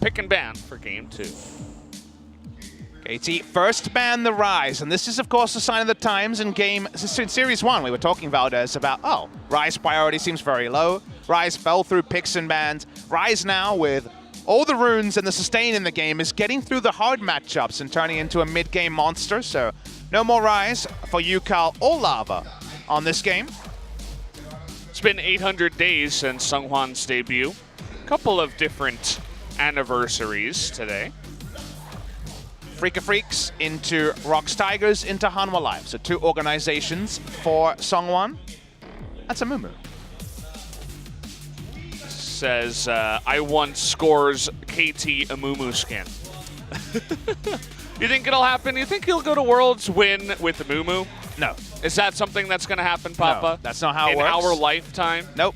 pick and ban for game 2. KT first ban the Rise, and this is of course a sign of the times in Series 1. We were talking, Valdez, about, oh, Rise priority seems very low. Rise fell through picks and bans. Rise now, with all the runes and the sustain in the game, is getting through the hard matchups and turning into a mid-game monster, so no more Rise for Yukal or Lava on this game. It's been 800 days since Hanwha's debut. A couple of different anniversaries today. Freaka Freaks into Rocks Tigers into Hanwha Live. So 2 organizations for Songwon. That's a moo-moo. Says, I once scores KT a moo-moo skin. You think it'll happen? You think he'll go to Worlds, win with the moo-moo? No. Is that something that's going to happen, Papa? No, that's not how it works. In our lifetime? Nope.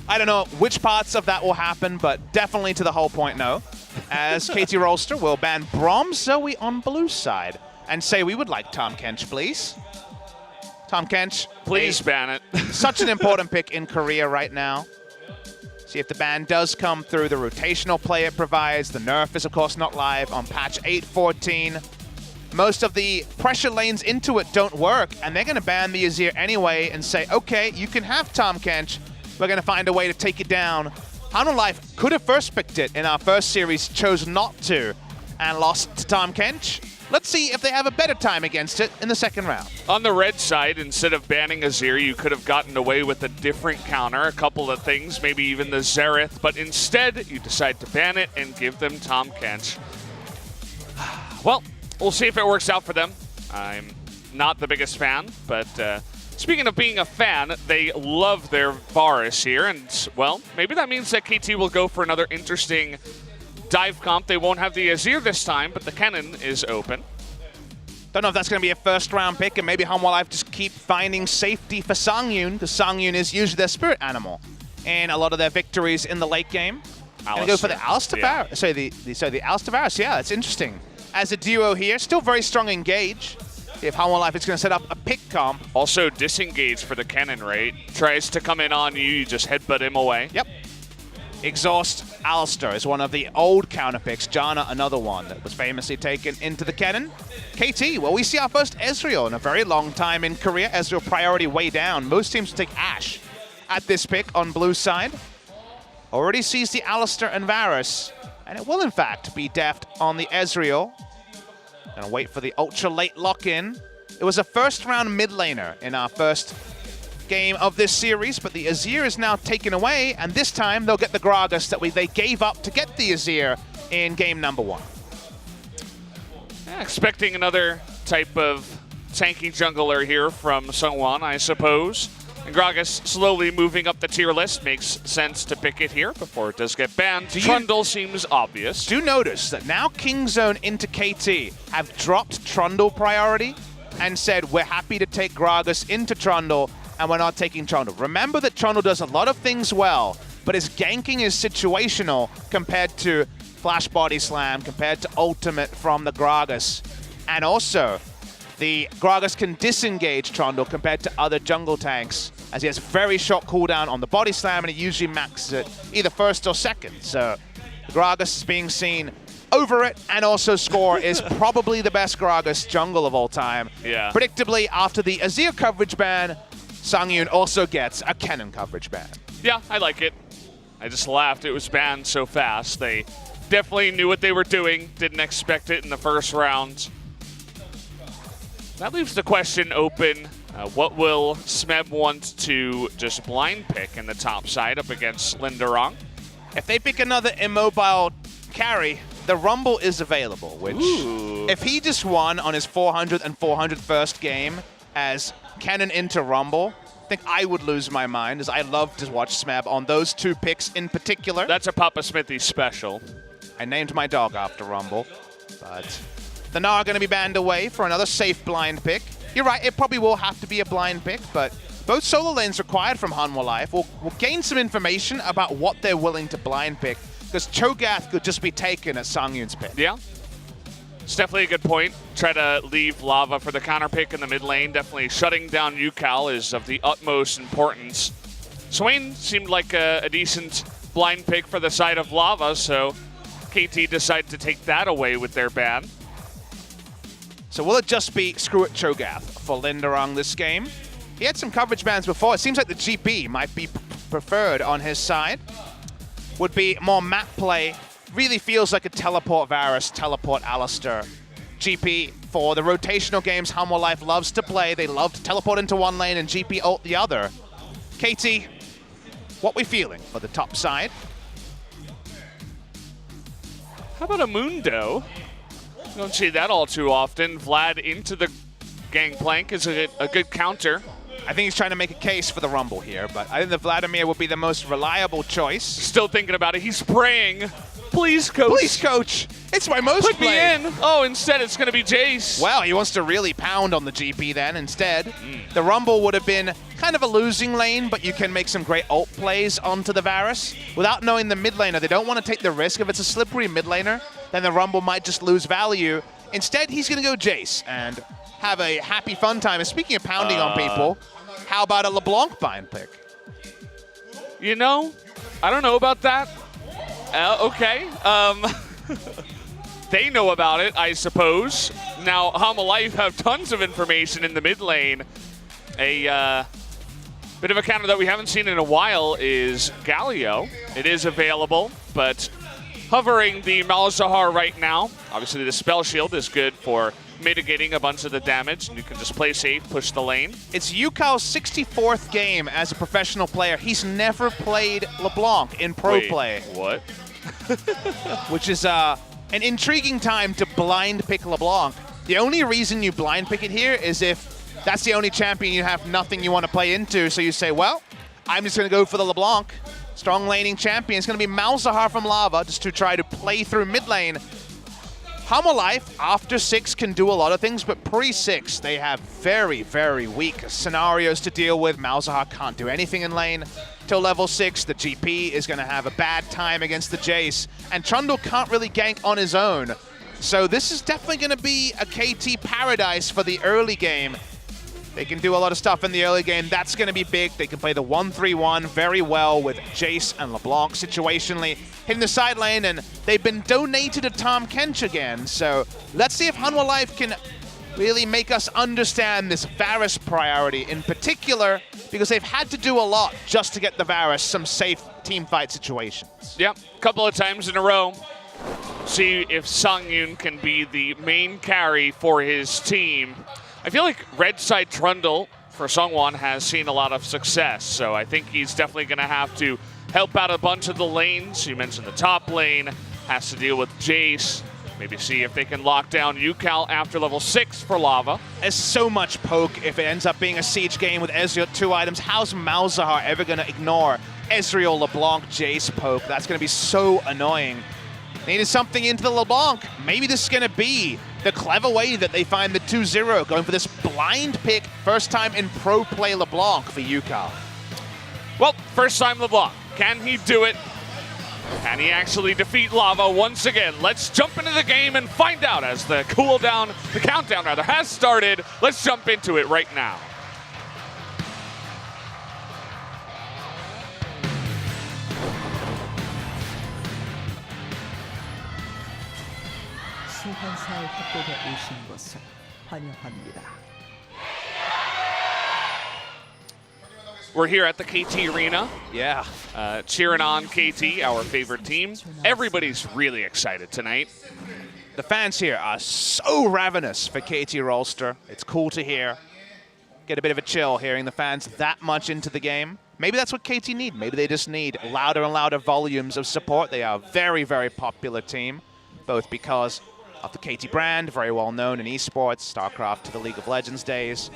I don't know which parts of that will happen, but definitely to the whole point, no. As KT Rolster will ban Brom Zoe on blue side and say we would like Tahm Kench, please. Tahm Kench, please ban it. Such an important pick in Korea right now. See if the ban does come through. The rotational play it provides. The nerf is, of course, not live on patch 8.14. Most of the pressure lanes into it don't work, and they're going to ban the Azir anyway and say, okay, you can have Tahm Kench. We're going to find a way to take it down. Hanwha Life could have first picked it in our first series, chose not to, and lost to Tahm Kench. Let's see if they have a better time against it in the second round. On the red side, instead of banning Azir, you could have gotten away with a different counter, a couple of things, maybe even the Xerath, but instead you decide to ban it and give them Tahm Kench. Well, we'll see if it works out for them. I'm not the biggest fan, but speaking of being a fan, they love their Varus here, and, well, maybe that means that KT will go for another interesting dive comp. They won't have the Azir this time, but the cannon is open. Don't know if that's going to be a first-round pick, and maybe Hanwha Life just keep finding safety for Songyun, because Songyun is usually their spirit animal in a lot of their victories in the late game. And go for the Alistair Varus. Yeah. So the Alistair Varus, yeah, that's interesting. As a duo here, still very strong engage. If Hanwha Life is going to set up a pick comp. Also disengage for the cannon, right? Tries to come in on you, you just headbutt him away. Yep. Exhaust Alistair is one of the old counter picks. Janna, another one that was famously taken into the cannon. KT, well, we see our first Ezreal in a very long time in Korea. Ezreal priority way down. Most teams take Ashe at this pick on blue side. Already sees the Alistair and Varus, and it will in fact be deft on the Ezreal. Gonna wait for the ultra late lock-in. It was a first round mid laner in our first game of this series, but the Azir is now taken away, and this time they'll get the Gragas that they gave up to get the Azir in game number 1. Yeah, expecting another type of tanky jungler here from Sungwon, I suppose. And Gragas slowly moving up the tier list. Makes sense to pick it here before it does get banned. Trundle seems obvious. Do notice that now King Zone into KT have dropped Trundle priority and said we're happy to take Gragas into Trundle, and we're not taking Trundle. Remember that Trundle does a lot of things well, but his ganking is situational compared to Flash Body Slam, compared to Ultimate from the Gragas. And also, the Gragas can disengage Trundle compared to other jungle tanks, as he has a very short cooldown on the Body Slam, and he usually maxes it either first or second. So the Gragas is being seen over it, and also Score is probably the best Gragas jungle of all time. Yeah. Predictably, after the Azir coverage ban, Songyun also gets a cannon coverage ban. Yeah, I like it. I just laughed. It was banned so fast. They definitely knew what they were doing. Didn't expect it in the first round. That leaves the question open. What will Smeb want to just blind pick in the top side up against Linderong? If they pick another immobile carry, the Rumble is available, which if he just won on his 400 and 400 first game as Cannon into Rumble, I think I would lose my mind, as I love to watch Smeb on those 2 picks in particular. That's a Papa Smithy special. I named my dog after Rumble, but the Gnar are going to be banned away for another safe blind pick. You're right, it probably will have to be a blind pick, but both solo lanes required from Hanwha Life will gain some information about what they're willing to blind pick, because Cho'Gath could just be taken at Songyun's pick. Yeah. It's definitely a good point. Try to leave Lava for the counter pick in the mid lane. Definitely shutting down Yukal is of the utmost importance. Swain seemed like a decent blind pick for the side of Lava, so KT decide to take that away with their ban. So will it just be Screw It Cho'Gath for Linderong this game? He had some coverage bans before. It seems like the GP might be preferred on his side. Would be more map play. Really feels like a teleport Varus, teleport Alistair. GP for the rotational games Hanwha Life loves to play. They love to teleport into one lane and GP ult the other. KT, what we feeling for the top side? How about a Mundo? Don't see that all too often. Vlad into the gangplank is a good counter. I think he's trying to make a case for the Rumble here, but I think the Vladimir would be the most reliable choice. Still thinking about it. He's praying. Please, coach. Please, coach. It's my most Put played. me in. Oh, instead it's going to be Jace. Well, he wants to really pound on the GP then instead. The Rumble would have been kind of a losing lane, but you can make some great ult plays onto the Varus. Without knowing the mid laner, they don't want to take the risk. If it's a slippery mid laner, then the Rumble might just lose value. Instead, he's going to go Jace and have a happy fun time. And speaking of pounding on people, how about a LeBlanc bind pick? You know, I don't know about that. Okay. They know about it, I suppose. Now, Hanwha Life have tons of information in the mid lane. A bit of a counter that we haven't seen in a while is Galio. It is available, but hovering the Malzahar right now. Obviously, the Spell Shield is good for mitigating a bunch of the damage, and you can just play safe, push the lane. It's Yukao's 64th game as a professional player. He's never played LeBlanc in pro play. What? Which is an intriguing time to blind pick LeBlanc. The only reason you blind pick it here is if that's the only champion you have nothing you want to play into, so you say, well, I'm just going to go for the LeBlanc. Strong laning champion. It's going to be Malzahar from Lava just to try to play through mid lane. Hanwha Life, after 6, can do a lot of things, but pre-6, they have very, very weak scenarios to deal with. Malzahar can't do anything in lane. Till level 6, the GP is going to have a bad time against the Jace, and Trundle can't really gank on his own. So this is definitely going to be a KT paradise for the early game. They can do a lot of stuff in the early game. That's going to be big. They can play the 1-3-1 very well with Jace and LeBlanc situationally hitting the side lane, and they've been donated to Tahm Kench again. So let's see if Hanwha Life can really make us understand this Varus priority in particular, because they've had to do a lot just to get the Varus some safe team fight situations. Yep, a couple of times in a row. See if Songyun can be the main carry for his team. I feel like red side Trundle for Sungwon has seen a lot of success, so I think he's definitely going to have to help out a bunch of the lanes. You mentioned the top lane, has to deal with Jace. Maybe see if they can lock down Yukal after level 6 for Lava. There's so much poke if it ends up being a siege game with Ezreal 2 items. How's Malzahar ever going to ignore Ezreal, LeBlanc, Jace poke? That's going to be so annoying. Needed something into the LeBlanc. Maybe this is going to be the clever way that they find the 2-0, going for this blind pick, first time in pro play LeBlanc for Yukal. Well, first time LeBlanc. Can he do it? Can he actually defeat Lava once again? Let's jump into the game and find out as the countdown rather, has started. Let's jump into it right now. 소환사의 협곡에 오신 것을 환영합니다. We're here at the KT Arena. Yeah. Cheering on KT, our favorite team. Everybody's really excited tonight. The fans here are so ravenous for KT Rolster. It's cool to hear. Get a bit of a chill hearing the fans that much into the game. Maybe that's what KT need. Maybe they just need louder and louder volumes of support. They are a very, very popular team, both because of the KT brand, very well known in esports, StarCraft to the League of Legends days.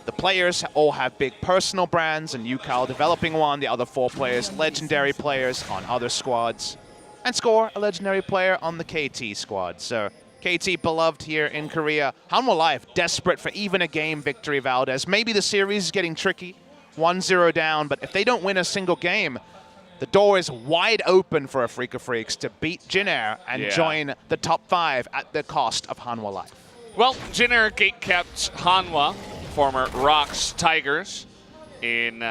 The players all have big personal brands, and Yukal developing one. The other 4 players, legendary players on other squads. And Score, a legendary player on the KT squad. So KT beloved here in Korea. Hanwha Life desperate for even a game victory, Valdez. Maybe the series is getting tricky. 1-0 down, but if they don't win a single game, the door is wide open for Afrika Freaks to beat Jin Air and join the top 5 at the cost of Hanwha Life. Well, Jin Air gatekept Hanwha, former Rocks Tigers, in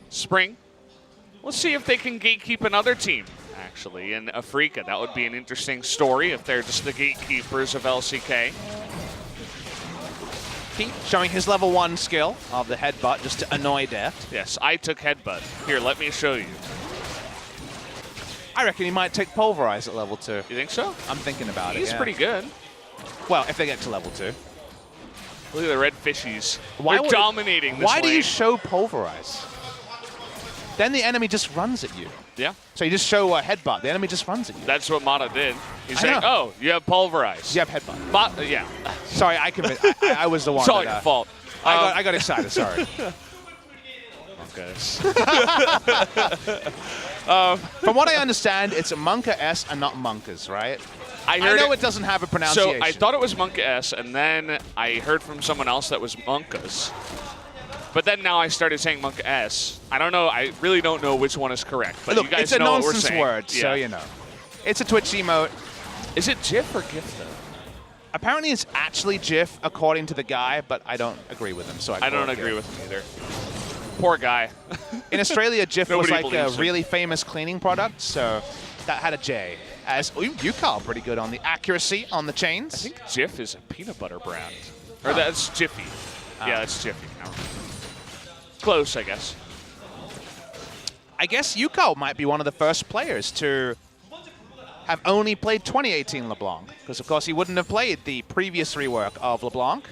spring. Let's see if they can gatekeep another team. actually, in Africa. That would be an interesting story if they're just the gatekeepers of LCK. Showing his level 1 skill of the headbutt just to annoy Deft. Yes, I took headbutt. Here, let me show you. I reckon he might take Pulverize at level 2. You think so? I'm thinking about it. He's pretty good. Well, if they get to level 2. Look at the red fishies. They're dominating this Why do you lane. show Pulverize? Then the enemy just runs at you. Yeah. So you just show a headbutt. The enemy just runs at you. That's what Mata did. He's I saying, know. oh, you have pulverized. You have headbutt. Yeah. Sorry, I was the one. It's all that, your fault. I got excited, sorry. Monka. From what I understand, it's a Monka S and not Monkas, right? I know it doesn't have a pronunciation. So I thought it was Monka S, and then I heard from someone else that was Monkas. But then now I started saying Monka S. I don't know. I really don't know which one is correct. But Look, you guys it's a know what we're nonsense saying. word, so you know. It's a Twitch emote. Is it GIF or GIF, though? Apparently it's actually GIF, according to the guy, but I don't agree with him, so I don't agree with him either. Poor guy. In Australia, GIF was Nobody like a believes him. really famous cleaning product, so that had a J. As you Carl, pretty good on the accuracy on the chains. I think Jif is a peanut butter brand. Or that's Jiffy. Yeah, that's Jiffy. No. Close, I guess. I guess Yuko might be one of the first players to have only played 2018 LeBlanc, because of course he wouldn't have played the previous rework of LeBlanc.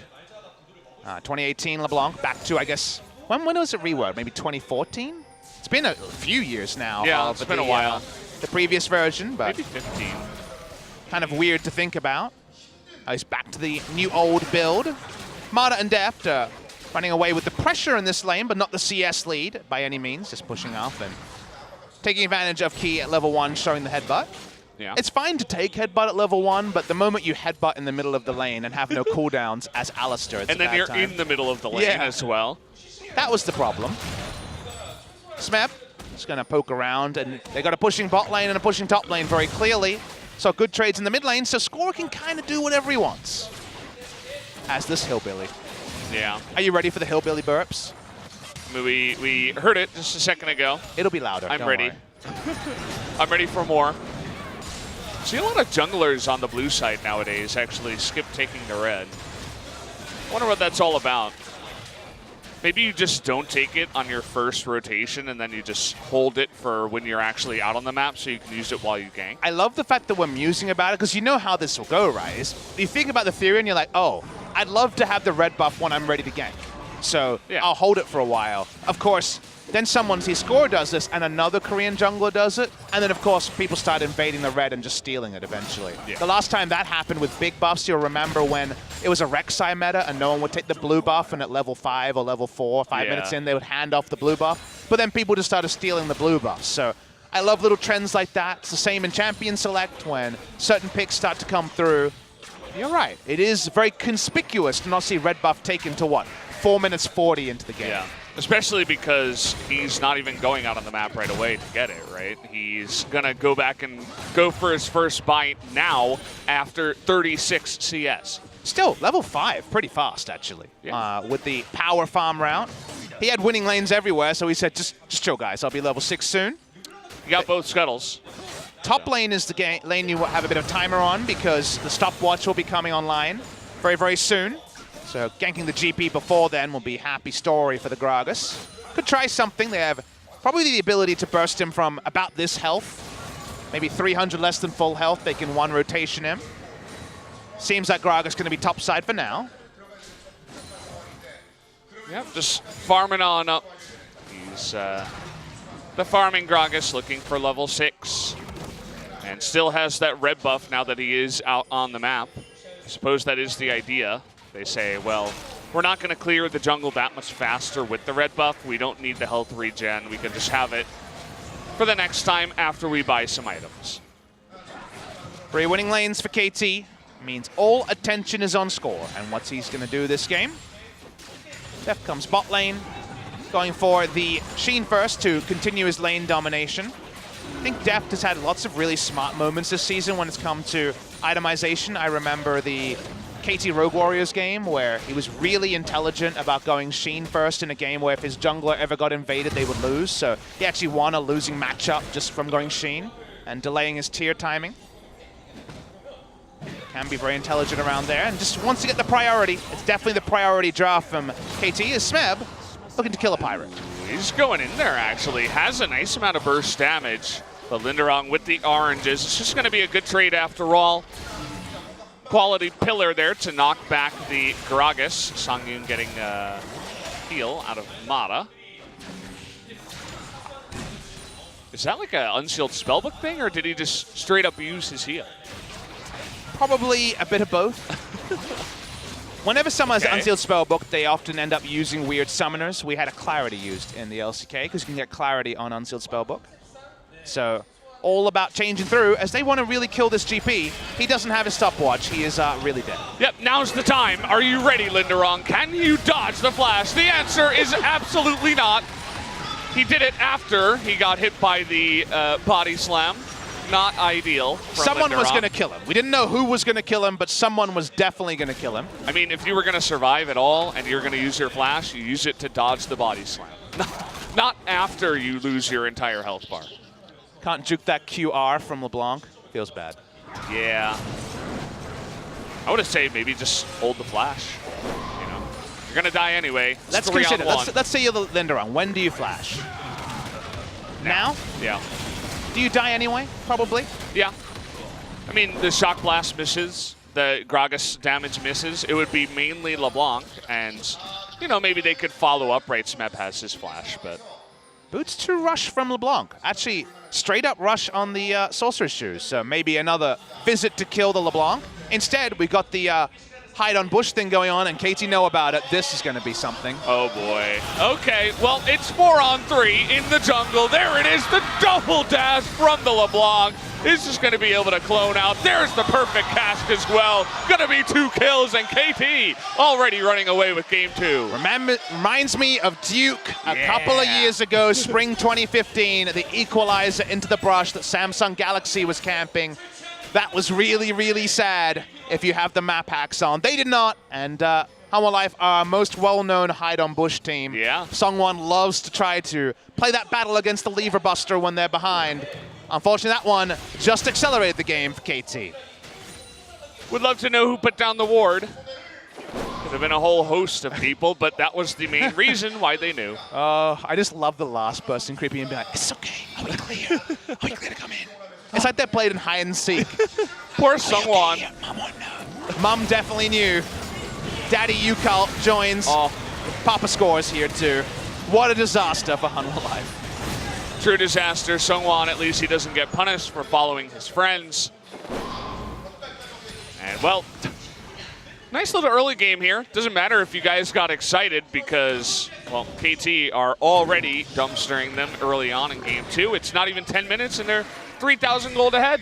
2018 LeBlanc, back to, I guess, when was it reworked? Maybe 2014? It's been a few years now. Yeah, it's been a while. The previous version, but Maybe 15. kind of weird to think about. He's back to the new old build. Mata and Deft running away with the pressure in this lane, but not the CS lead by any means, just pushing off and taking advantage of Key at level 1, showing the headbutt. Yeah. It's fine to take headbutt at level 1, but the moment you headbutt in the middle of the lane and have no cooldowns as Alistair, it's and a then bad you're time. in the middle of the lane as well. That was the problem. Smeb is going to poke around, and they got a pushing bot lane and a pushing top lane very clearly. So good trades in the mid lane, so Score can kind of do whatever he wants. As this Hillbilly. Yeah. Are you ready for the Hillbilly burps? We heard it just a second ago. It'll be louder. I'm don't ready. worry. I'm ready for more. See a lot of junglers on the blue side nowadays actually skip taking the red. Wonder what that's all about. Maybe you just don't take it on your first rotation and then you just hold it for when you're actually out on the map so you can use it while you gank. I love the fact that we're musing about it, because you know how this will go, right? You think about the theory and you're like, oh, I'd love to have the red buff when I'm ready to gank. So I'll hold it for a while. Of course, then someone sees Score does this and another Korean jungler does it. And then, of course, people start invading the red and just stealing it eventually. Yeah. The last time that happened with big buffs, you'll remember when it was a Rek'Sai meta and no one would take the blue buff, and at level 5 or level 4, 5 minutes in, they would hand off the blue buff. But then people just started stealing the blue buffs. So I love little trends like that. It's the same in Champion Select when certain picks start to come through. You're right. It is very conspicuous to not see red buff taken to what? 4 minutes 40 into the game. Yeah, especially because he's not even going out on the map right away to get it, right? He's going to go back and go for his first bite now after 36 CS. Still, level 5, pretty fast, actually, with the power farm route. He had winning lanes everywhere, so he said, just chill, guys. I'll be level 6 soon. You got both scuttles. Top lane is the lane you have a bit of timer on, because the stopwatch will be coming online very, very soon. So ganking the GP before then will be a happy story for the Gragas. Could try something. They have probably the ability to burst him from about this health. Maybe 300 less than full health. They can one rotation him. Seems like Gragas going to be top side for now. Yep, just farming on up. He's the farming Gragas looking for level 6. And still has that red buff now that he is out on the map. I suppose that is the idea. They say, well, we're not going to clear the jungle that much faster with the red buff. We don't need the health regen. We can just have it for the next time after we buy some items. 3 winning lanes for KT means all attention is on Score. And what's he's going to do this game? Deft comes bot lane, going for the Sheen first to continue his lane domination. I think Deft has had lots of really smart moments this season when it's come to itemization. I remember the KT Rogue Warriors game where he was really intelligent about going Sheen first in a game where if his jungler ever got invaded, they would lose. So he actually won a losing matchup just from going Sheen. and delaying his tier timing. Can be very intelligent around there, and just wants to get the priority. It's definitely the priority draw from KT. Is Smeb looking to kill a Pirate? He's going in there, actually. Has a nice amount of burst damage. But Linderong with the oranges. It's just going to be a good trade after all. Quality pillar there to knock back the Gragas. Songyun getting a heal out of Mata. Is that like an unsealed spellbook thing, or did he just straight up use his heal? Probably a bit of both. Whenever someone has an unsealed spellbook, they often end up using weird summoners. We had a Clarity used in the LCK because you can get Clarity on unsealed spellbook. So all about changing through as they want to really kill this GP. He doesn't have his stopwatch. He is really dead. Yep, now's the time. Are you ready, Linderong? Can you dodge the flash? The answer is absolutely not. He did it after he got hit by the body slam. Not ideal. Someone was going to kill him. We didn't know who was going to kill him, but someone was definitely going to kill him. I mean, if you were going to survive at all and you're going to use your flash, you use it to dodge the body slam. Not after you lose your entire health bar. Can't juke that QR from LeBlanc. Feels bad. Yeah. I would have said maybe just hold the flash. You know, you're going to die anyway. Let's consider. Let's say you're the Linderong. When do you flash? Now? Yeah. Do you die anyway? Probably. Yeah. I mean, the Shock Blast misses. The Gragas damage misses. It would be mainly LeBlanc. And, you know, maybe they could follow up. Right, Smeb has his flash, but... Boots to rush from LeBlanc. Actually, straight up rush on the Sorcerer's Shoes. So maybe another visit to kill the LeBlanc. Instead, we got the hide on bush thing going on, and KT know about it. This is going to be something. Oh, boy. Okay, well, it's 4-on-3 in the jungle. There it is, the double dash from the LeBlanc. Is just going to be able to clone out. There's the perfect cast as well. Going to be 2 kills, and KT already running away with game 2. Reminds me of Duke a couple of years ago, spring 2015, the equalizer into the brush that Samsung Galaxy was camping. That was really, really sad if you have the map hacks on. They did not, and Hanwha Life, our most well-known hide-on-bush team. Yeah. Sungwon loves to try to play that battle against the lever buster when they're behind. Unfortunately, that one just accelerated the game for KT. Would love to know who put down the ward. Could have been a whole host of people, but that was the main reason why they knew. I just love the last person creeping and being like, it's okay, are we clear? Are we clear to come in? It's like they played in hide and seek. Poor Sungwon. Okay? Mom won't know. Mom definitely knew. Daddy Yukal joins. Oh. Papa scores here too. What a disaster for Hanwha Life. True disaster. Sungwon, at least he doesn't get punished for following his friends. And, well, nice little early game here. Doesn't matter if you guys got excited because, well, KT are already dumpstering them early on in game 2. It's not even 10 minutes and they're 3,000 gold ahead.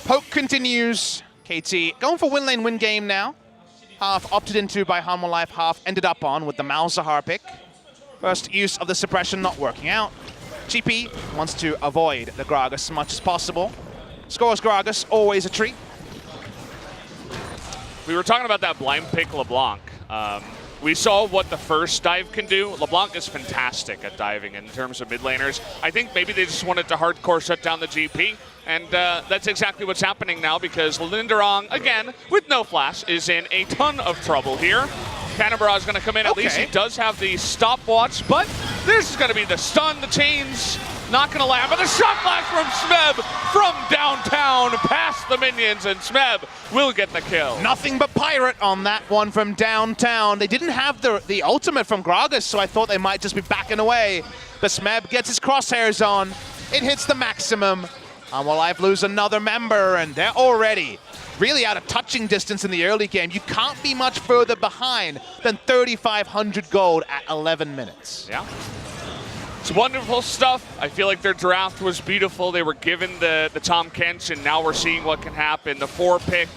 Poke continues. KT going for win lane win game now. Half opted into by Hanwha Life, half ended up on with the Malzahar pick. First use of the suppression not working out. GP wants to avoid the Gragas as much as possible. Scores Gragas, always a treat. We were talking about that blind pick LeBlanc. We saw what the first dive can do. LeBlanc is fantastic at diving in terms of mid laners. I think maybe they just wanted to hardcore shut down the GP, and that's exactly what's happening now because Linderong, again, with no flash, is in a ton of trouble here. Canberra is going to come in. At least he does have the stopwatch, but this is going to be the stun, the chains. Not going to land, but the shot blast from Smeb from downtown past the minions, and Smeb will get the kill. Nothing but Pirate on that one from downtown. They didn't have the ultimate from Gragas, so I thought they might just be backing away. But Smeb gets his crosshairs on. It hits the maximum. Hanwha Life lose another member, and they're already really out of touching distance in the early game. You can't be much further behind than 3,500 gold at 11 minutes. Yeah. It's wonderful stuff. I feel like their draft was beautiful. They were given the Tom Kench, and now we're seeing what can happen. The 4 pick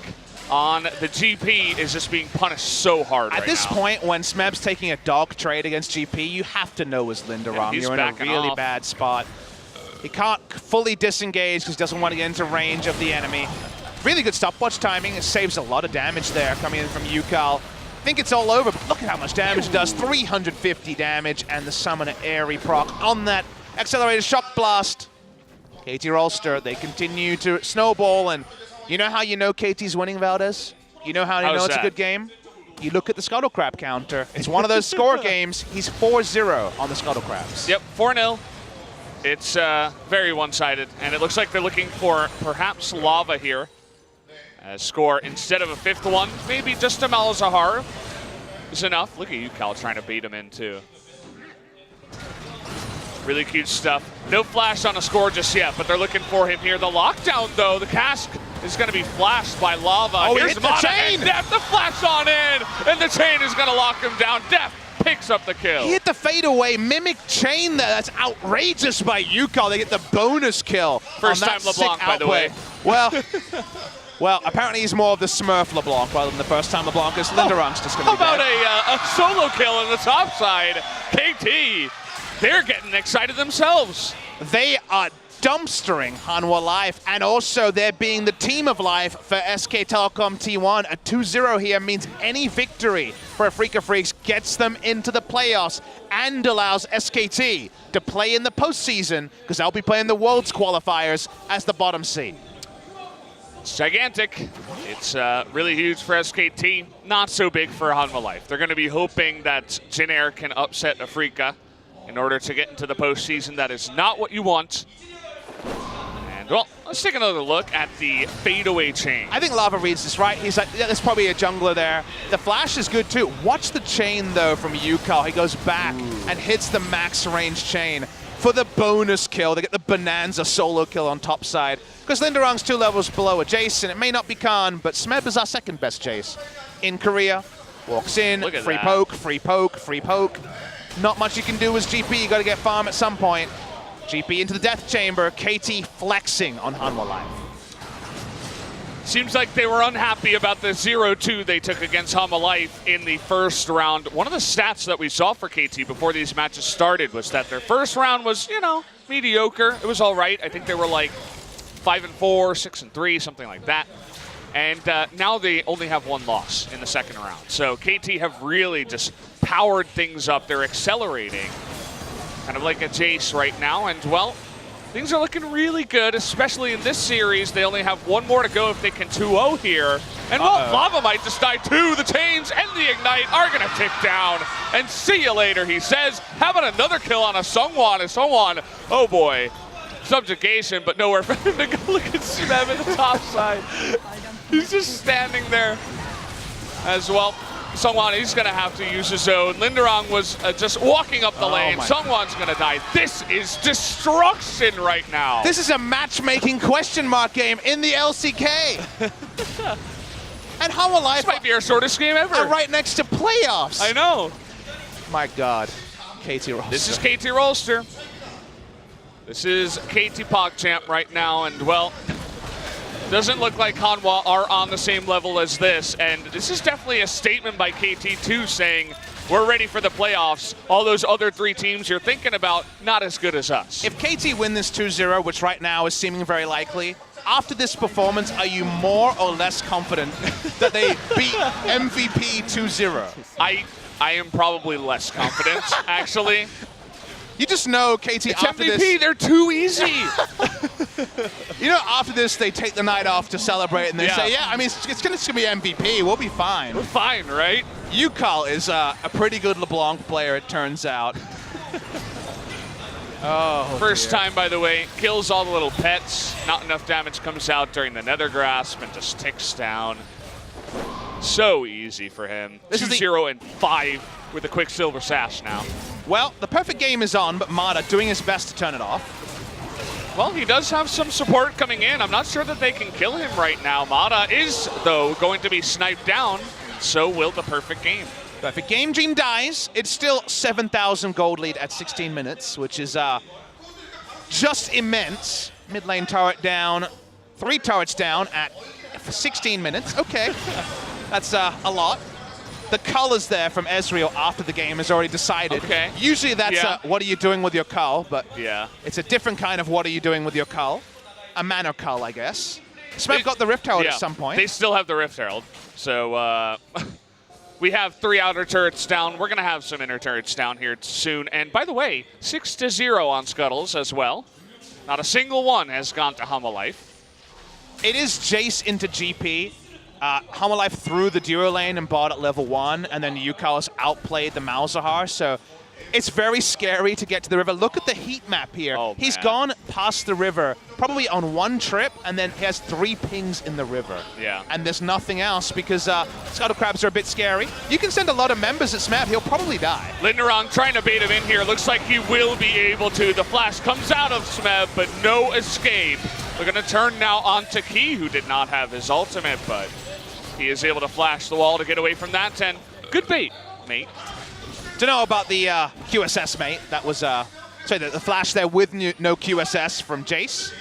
on the GP is just being punished so hard At this point, when Smeb's taking a dog trade against GP, you have to know it's Linderong. You're in a really bad spot. He can't fully disengage because he doesn't want to get into range of the enemy. Really good stopwatch timing. It saves a lot of damage there coming in from Yukal. I think it's all over, but look at how much damage it does. 350 damage, and the Summoner Airy proc on that accelerated shock blast. KT Rolster, they continue to snowball, and you know how you know KT's winning, Valdez? You know how you know it's a good game? You look at the Scuttle Crab counter. It's one of those score games. He's 4-0 on the Scuttle Crabs. Yep, 4-0. It's very one-sided, and it looks like they're looking for perhaps Lava here. Score instead of a 5th one, maybe just a Malzahar is enough. Look at you, Cal, trying to bait him in too. Really cute stuff. No flash on a score just yet, but they're looking for him here. The lockdown, though, the cask is going to be flashed by Lava. Oh, here's hit the chain! And Def, the flash on in, and the chain is going to lock him down. Def picks up the kill. He hit the fadeaway mimic chain there. That's outrageous by Yukal. They get the bonus kill. First time LeBlanc, by the way. Well, apparently he's more of the Smurf LeBlanc rather than the first time LeBlanc, because Linderung's just going to be How about a solo kill on the top side? KT, they're getting excited themselves. They are dumpstering Hanwha Life, and also they're being the team of life for SK Telecom T1. A 2-0 here means any victory for Afrika Freaks gets them into the playoffs and allows SKT to play in the postseason, because they'll be playing the Worlds qualifiers as the bottom seed. It's gigantic. It's really huge for SKT, not so big for Hanwha Life. They're going to be hoping that Jin Air can upset Afrika in order to get into the postseason. That is not what you want. And, well, let's take another look at the fadeaway chain. I think Lava reads this right. He's like, yeah, there's probably a jungler there. The flash is good too. Watch the chain, though, from Yukal. He goes back and hits the max range chain for the bonus kill. They get the Bonanza solo kill on top side. Because Linderung's 2 levels below a Jace, and it may not be Khan, but Smeb is our second best Jace. In Korea, walks in, free poke, free poke, free poke. Not much you can do as GP. You got to get farm at some point. GP into the death chamber. KT flexing on Hanwha Life. Seems like they were unhappy about the 0-2 they took against Hanwha Life in the first round. One of the stats that we saw for KT before these matches started was that their first round was, you know, mediocre. It was all right. I think they were like 5-4, 6-3, something like that. And now they only have 1 loss in the second round. So KT have really just powered things up. They're accelerating, kind of like a Jace right now. And, well, things are looking really good, especially in this series. They only have 1 more to go if they can 2-0 here. And, well, Lava might just die too. The chains and the ignite are going to tick down. And see you later, he says. How about another kill on a Sungwon? And Sungwon, oh boy, subjugation, but nowhere for him to go. Look at Smeb at the top side. He's just standing there as well. Sungwon, he's going to have to use his own. Linderung was just walking up the lane. Sungwon's going to die. This is destruction right now. This is a matchmaking question mark game in the LCK. And Hanwha Life this might be our shortest game ever. Are right next to playoffs. I know. My God. KT Rolster. This is KT Rolster. This is KT PogChamp right now, and, well, doesn't look like Hanwha are on the same level as this, and this is definitely a statement by KT too, saying we're ready for the playoffs. All those other 3 teams you're thinking about, not as good as us. If KT win this 2-0, which right now is seeming very likely, after this performance, are you more or less confident that they beat MVP 2-0? I am probably less confident, actually. You just know KT it's after MVP, this. they're too easy. You know, after this, they take the night off to celebrate, and they say, yeah, I mean, it's going to be MVP. We'll be fine. We're fine, right? Yukal is a pretty good LeBlanc player, it turns out. First time, by the way, kills all the little pets. Not enough damage comes out during the Nether Grasp and just ticks down. So easy for him. 2-0 and 5 with a Quicksilver Sash now. Well, the perfect game is on, but Mada doing his best to turn it off. Well, he does have some support coming in. I'm not sure that they can kill him right now. Mada is, though, going to be sniped down. So will the perfect game. Perfect game. Dream dies. It's still 7,000 gold lead at 16 minutes, which is just immense. Mid lane turret down. 3 turrets down at 16 minutes. Okay. That's a lot. The colors there from Ezreal after the game is already decided. Okay. Usually that's what are you doing with your cull, but it's a different kind of what are you doing with your cull. A mana cull, I guess. Smeb got the Rift Herald at some point. They still have the Rift Herald. So we have 3 outer turrets down. We're going to have some inner turrets down here soon. And by the way, 6-0 on Scuttles as well. Not a single one has gone to Hanwha Life. It is Jace into GP. Hanwha Life through the duo lane and bought at level 1, and then Yukao's outplayed the Malzahar, so it's very scary to get to the river. Look at the heat map here. Oh, He's man. gone past the river, probably on one trip, and then he has 3 pings in the river. Yeah. And there's nothing else because Scuttle Crabs are a bit scary. You can send a lot of members at Smeb, he'll probably die. Linderong trying to bait him in here. Looks like he will be able to. The flash comes out of Smeb, but no escape. We're going to turn now on to Key, who did not have his ultimate, but he is able to flash the wall to get away from that 10. Good bait, mate. Don't know about the QSS, mate. That was, sorry, the flash there with no QSS from Jace.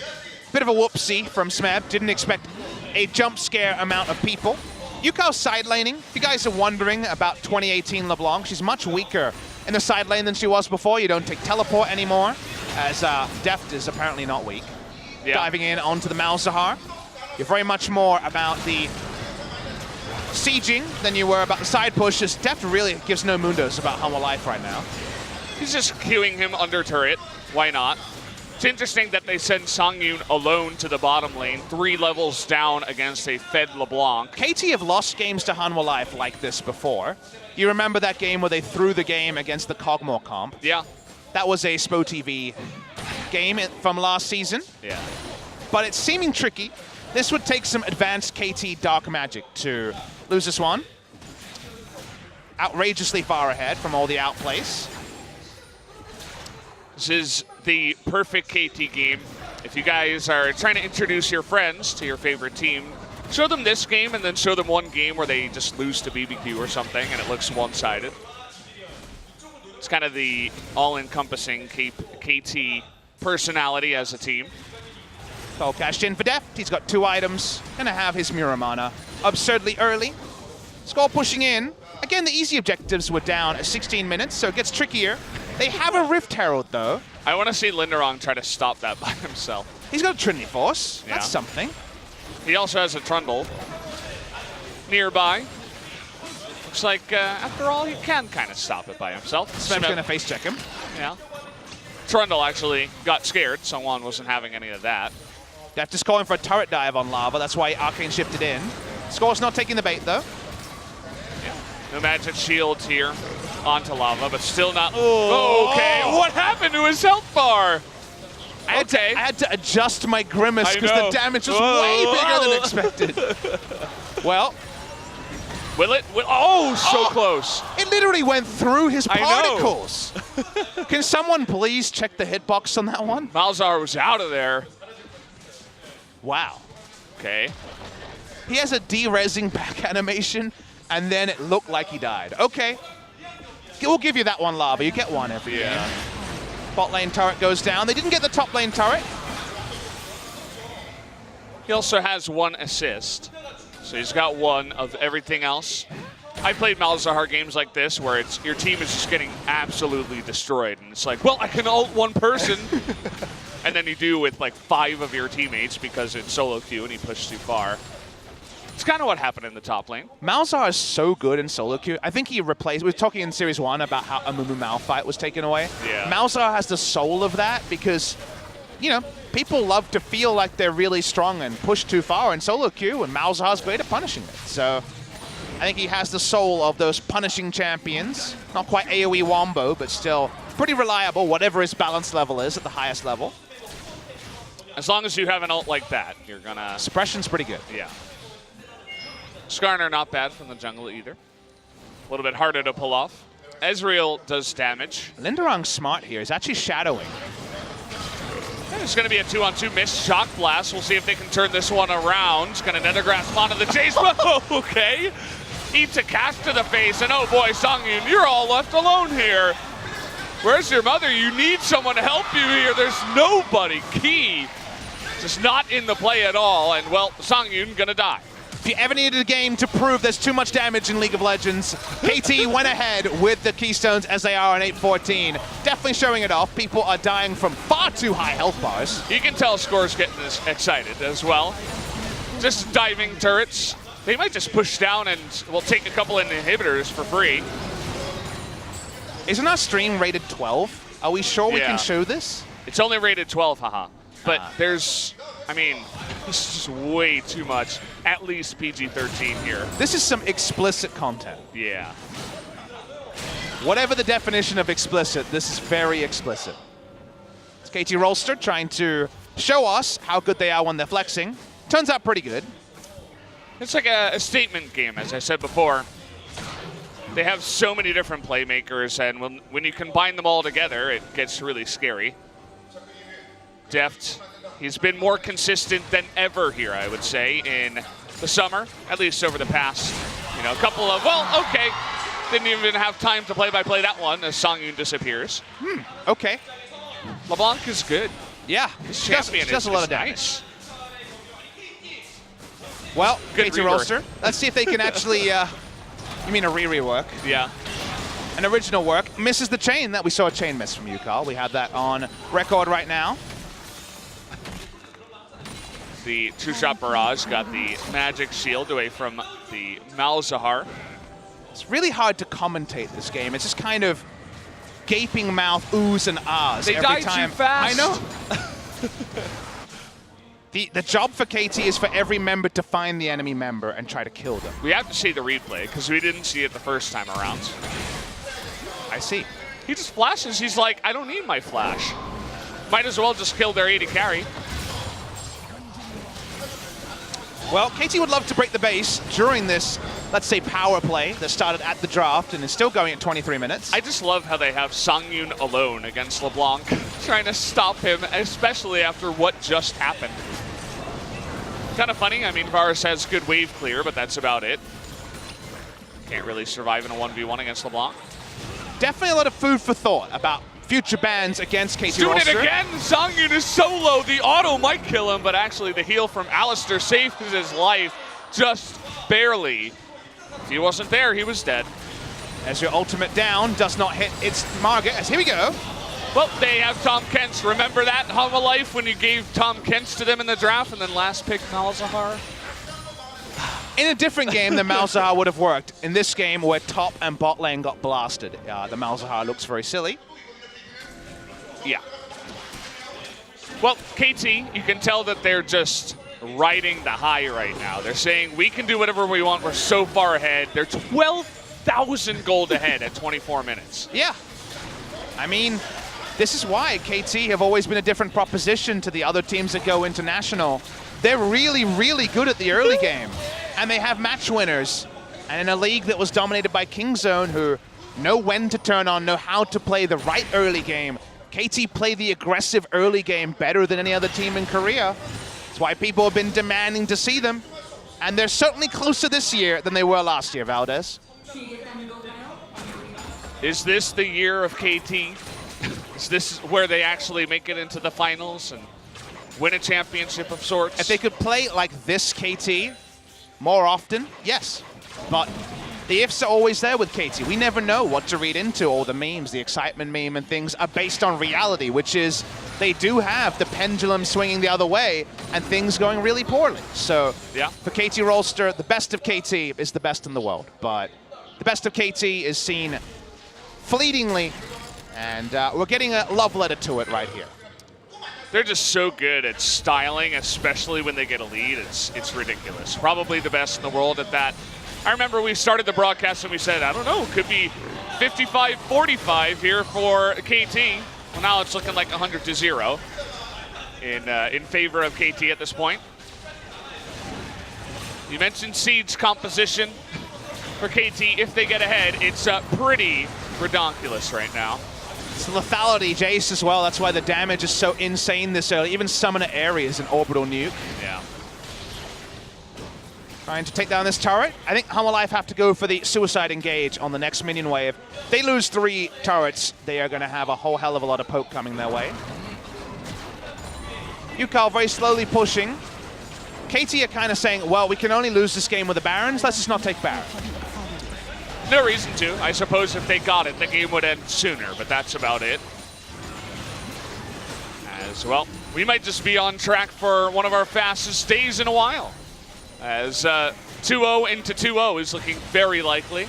Bit of a whoopsie from Smeb. Didn't expect a jump scare amount of people. Yukao's side laning. If you guys are wondering about 2018 LeBlanc, she's much weaker in the side lane than she was before. You don't take teleport anymore, as Deft is apparently not weak. Yeah. Diving in onto the Malzahar. You're very much more about the sieging than you were about the side pushes. Deft really gives no mundos about Hanwha Life right now. He's just queuing him under turret. Why not? It's interesting that they send Songyun alone to the bottom lane, 3 levels down against a fed LeBlanc. KT have lost games to Hanwha Life like this before. You remember that game where they threw the game against the Cogmore comp? Yeah. That was a Spo TV game from last season, Yeah. but it's seeming tricky. This would take some advanced KT dark magic to lose this one. Outrageously far ahead from all the outplays. This is the perfect KT game. If you guys are trying to introduce your friends to your favorite team, show them this game and then show them one game where they just lose to BBQ or something and it looks one-sided. It's kind of the all-encompassing KT personality as a team. Well cashed in for Deft. He's got 2 items. Gonna have his Muramana absurdly early. Skull pushing in. Again, the easy objectives were down at 16 minutes, so it gets trickier. They have a Rift Herald, though. I want to see Linderong try to stop that by himself. He's got a Trinity Force. Yeah. That's something. He also has a Trundle nearby. Looks like, after all, he can kind of stop it by himself. Smeb's gonna face check him. Yeah. Trundle actually got scared. Someone wasn't having any of that. Deft is calling for a turret dive on Lava. That's why Arcane shifted in. Skull's not taking the bait, though. Yeah. No magic shields here onto Lava, but still not. Okay, what happened to his health bar? Okay. I had to adjust my grimace I because know. the damage was way bigger than expected. Well, Will it? Oh, so close. it literally went through his I know. particles. Can someone please check the hitbox on that one? Malzahar was out of there. Wow. Okay. He has a de-resing back animation, and then it looked like he died. Okay. We'll give you that one, Lava. You get one every game. Bot lane turret goes down. They didn't get the top lane turret. He also has 1 assist. So he's got 1 of everything else. I played Malzahar games like this where it's your team is just getting absolutely destroyed. And it's like, well, I can ult 1 person. And then you do with like 5 of your teammates because it's solo queue and he pushed too far. It's kind of what happened in the top lane. Malzahar is so good in solo queue. I think he replaced... We were talking in Series 1 about how a Mumu Mal fight was taken away. Yeah. Malzahar has the soul of that because, you know, people love to feel like they're really strong and push too far in solo queue, and Malzahar's great at punishing it. So I think he has the soul of those punishing champions. Not quite AoE Wombo, but still pretty reliable, whatever his balance level is at the highest level. As long as you have an ult like that, you're gonna... Suppression's pretty good. Yeah. Skarner not bad from the jungle either. A little bit harder to pull off. Ezreal does damage. Linderong's smart here. He's actually shadowing. It's going to be a 2-on-2 missed shock blast. We'll see if they can turn this one around. It's going to nethergrasp onto the chase. Okay. Eats a cast to the face. And oh boy, Songyun, you're all left alone here. Where's your mother? You need someone to help you here. There's nobody. Key just not in the play at all. And well, Songyun going to die. If you ever needed a game to prove there's too much damage in League of Legends, KT went ahead with the Keystones as they are on 8-14. Definitely showing it off. People are dying from far too high health bars. You can tell Score's getting this excited as well. Just diving turrets. They might just push down and we'll take a couple of inhibitors for free. Isn't our stream rated 12? Are we sure we Yeah. can show this? It's only rated 12, haha. but there's, I mean, this is just way too much. At least PG-13 here. This is some explicit content. Yeah. Whatever the definition of explicit, this is very explicit. It's KT Rolster trying to show us how good they are when they're flexing. Turns out pretty good. It's like a statement game, as I said before. They have so many different playmakers, and when you combine them all together, it gets really scary. Deft, he's been more consistent than ever here, I would say, in the summer, at least over the past, a couple of, well, okay. Didn't even have time to play-by-play that one as Songyun disappears. Okay. LeBlanc is good. Yeah, His champion does a lot of damage. Nice. Well, Good KT rebirth. Rolster. Let's see if they can actually, you mean a rework? Yeah. An original work. Misses the chain. That we saw a chain miss from you, Carl. We have that on record right now. The two-shot barrage got the magic shield away from the Malzahar. It's really hard to commentate this game. It's just kind of gaping mouth oohs and ahs They every died time. too fast. I know. The job for KT is for every member to find the enemy member and try to kill them. We have to see the replay because we didn't see it the first time around. I see. He just flashes. He's like, I don't need my flash. Might as well just kill their AD carry. Well, KT would love to break the base during this, let's say, power play that started at the draft and is still going at 23 minutes. I just love how they have Songyun alone against LeBlanc, trying to stop him, especially after what just happened. Kind of funny. I mean, Varus has good wave clear, but that's about it. Can't really survive in a 1v1 against LeBlanc. Definitely a lot of food for thought about future bans against KT Doing Rolster. it again! Songyun is so low, the auto might kill him, but actually the heal from Alistar saves his life just barely. If he wasn't there, he was dead. As your ultimate down does not hit its target. As here we go. Well, they have Tom Kent's. Remember that Hanwha life when you gave Tom Kent's to them in the draft and then last pick Malzahar? In a different game, the Malzahar would have worked. In this game, where top and bot lane got blasted, the Malzahar looks very silly. Yeah. Well, KT, you can tell that they're just riding the high right now. They're saying, we can do whatever we want. We're so far ahead. They're 12,000 gold ahead at 24 minutes. Yeah. I mean, this is why KT have always been a different proposition to the other teams that go international. They're really, really good at the early game. And they have match winners. And in a league that was dominated by Kingzone, who know when to turn on, know how to play the right early game, KT play the aggressive early game better than any other team in Korea. That's why people have been demanding to see them. And they're certainly closer this year than they were last year, Valdez. Is this the year of KT? Is this where they actually make it into the finals and win a championship of sorts? If they could play like this KT more often, yes. But the ifs are always there with KT. We never know what to read into. All the memes, the excitement meme and things are based on reality, which is they do have the pendulum swinging the other way and things going really poorly. So yeah. For KT Rolster, the best of KT is the best in the world. But the best of KT is seen fleetingly, and we're getting a love letter to it right here. They're just so good at styling, especially when they get a lead. It's ridiculous. Probably the best in the world at that. I remember we started the broadcast and we said, I don't know, it could be 55-45 here for KT. Well, now it's looking like 100-0 in favor of KT at this point. You mentioned Siege composition for KT. If they get ahead, it's pretty redonkulous right now. It's the lethality, Jace, as well. That's why the damage is so insane this early. Even Summoner Area is an orbital nuke. Yeah. Trying to take down this turret. I think Hanwha Life have to go for the suicide engage on the next minion wave. If they lose 3 turrets, they are going to have a whole hell of a lot of poke coming their way. Yukal very slowly pushing. KT are kind of saying, well, we can only lose this game with the Barons. Let's just not take Baron. No reason to. I suppose if they got it, the game would end sooner, but that's about it. As well, we might just be on track for one of our fastest days in a while. As 2-0 into 2-0 is looking very likely.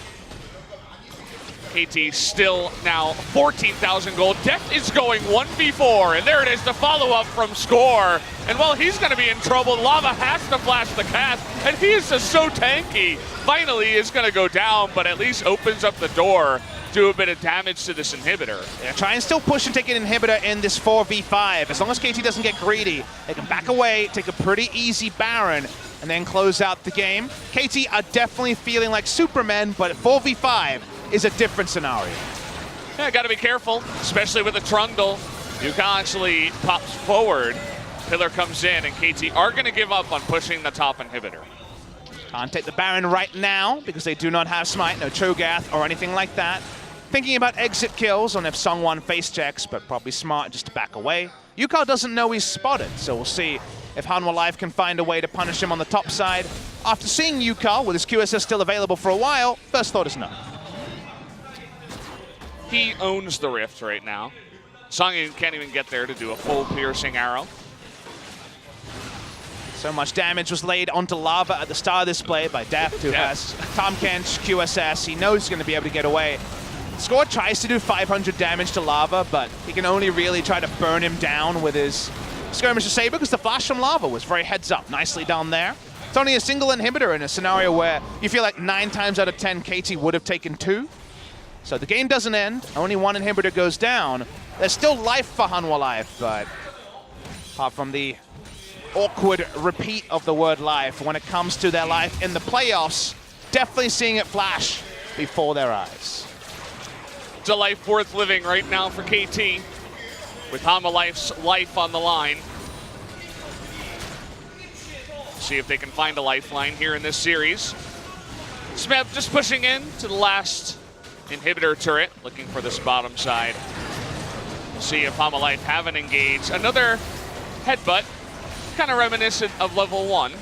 KT still now 14,000 gold. Death is going 1v4, and there it is, the follow-up from Score. And while he's going to be in trouble, Lava has to flash the cast, and he is just so tanky. Finally is going to go down, but at least opens up the door, do a bit of damage to this inhibitor. Yeah, try and still push and take an inhibitor in this 4v5. As long as KT doesn't get greedy, they can back away, take a pretty easy Baron, and then close out the game. KT are definitely feeling like Supermen, but 4v5 is a different scenario. Yeah, got to be careful, especially with the Trundle. Yukal actually pops forward. Pillar comes in, and KT are going to give up on pushing the top inhibitor. Can't take the Baron right now because they do not have Smite, no Cho'Gath or anything like that. Thinking about exit kills on if Sungwon face checks, but probably smart just to back away. Yukal doesn't know he's spotted, so we'll see if Hanwha Life can find a way to punish him on the top side. After seeing Yukal with his QSS still available for a while, first thought is no. He owns the Rift right now. Songyun can't even get there to do a full piercing arrow. So much damage was laid onto Lava at the start of this play by Deft, who has Tahm Kench, QSS. He knows he's going to be able to get away. Score tries to do 500 damage to Lava, but he can only really try to burn him down with his Skirmisher Saber because the flash from Lava was very heads up. Nicely done there. It's only a single inhibitor in a scenario where you feel like 9 times out of 10 KT would have taken 2. So the game doesn't end. Only 1 inhibitor goes down. There's still life for Hanwha Life, but apart from the awkward repeat of the word life when it comes to their life in the playoffs, definitely seeing it flash before their eyes. It's a life worth living right now for KT, with Hanwha Life's life on the line. See if they can find a lifeline here in this series. Smeb just pushing in to the last inhibitor turret, looking for this bottom side. See if Hanwha Life haven't engaged. Another headbutt, kind of reminiscent of level 1,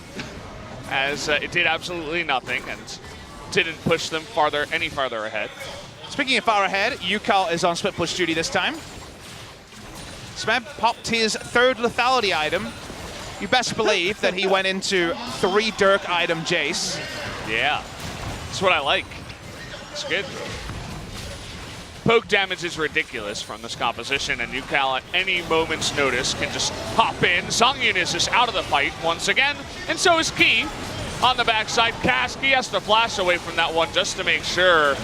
as it did absolutely nothing and didn't push them any farther ahead. Speaking of far ahead, Yukal is on split push duty this time. Smeb popped his 3rd lethality item. You best believe that he went into 3 Dirk item Jace. Yeah, that's what I like. It's good. Poke damage is ridiculous from this composition, and Yukal at any moment's notice can just hop in. Songyun is just out of the fight once again, and so is Key on the backside. Cask, he has to flash away from that one just to make sure.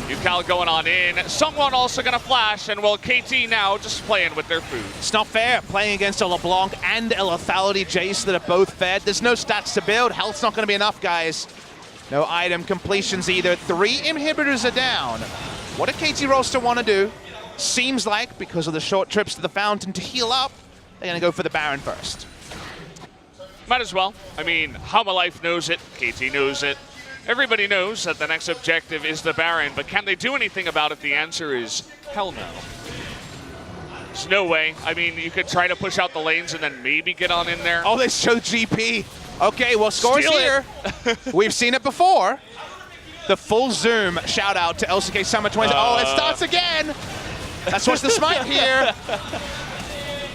Yukal going on in. Sungwon also going to flash, and well, KT now just playing with their food. It's not fair, playing against a LeBlanc and a lethality Jace that are both fed. There's no stats to build. Health's not going to be enough, guys. No item completions either. 3 inhibitors are down. What do KT Rolster want to do? Seems like, because of the short trips to the fountain to heal up, they're going to go for the Baron first. Might as well. I mean, Hanwha Life knows it. KT knows it. Everybody knows that the next objective is the Baron, but can they do anything about it? The answer is hell no. There's no way. I mean, you could try to push out the lanes and then maybe get on in there. Oh, they showed GP. Okay, well, Score's here. We've seen it before. The full zoom shout out to LCK Summer 20. Oh, it starts again. That's what's the smite here.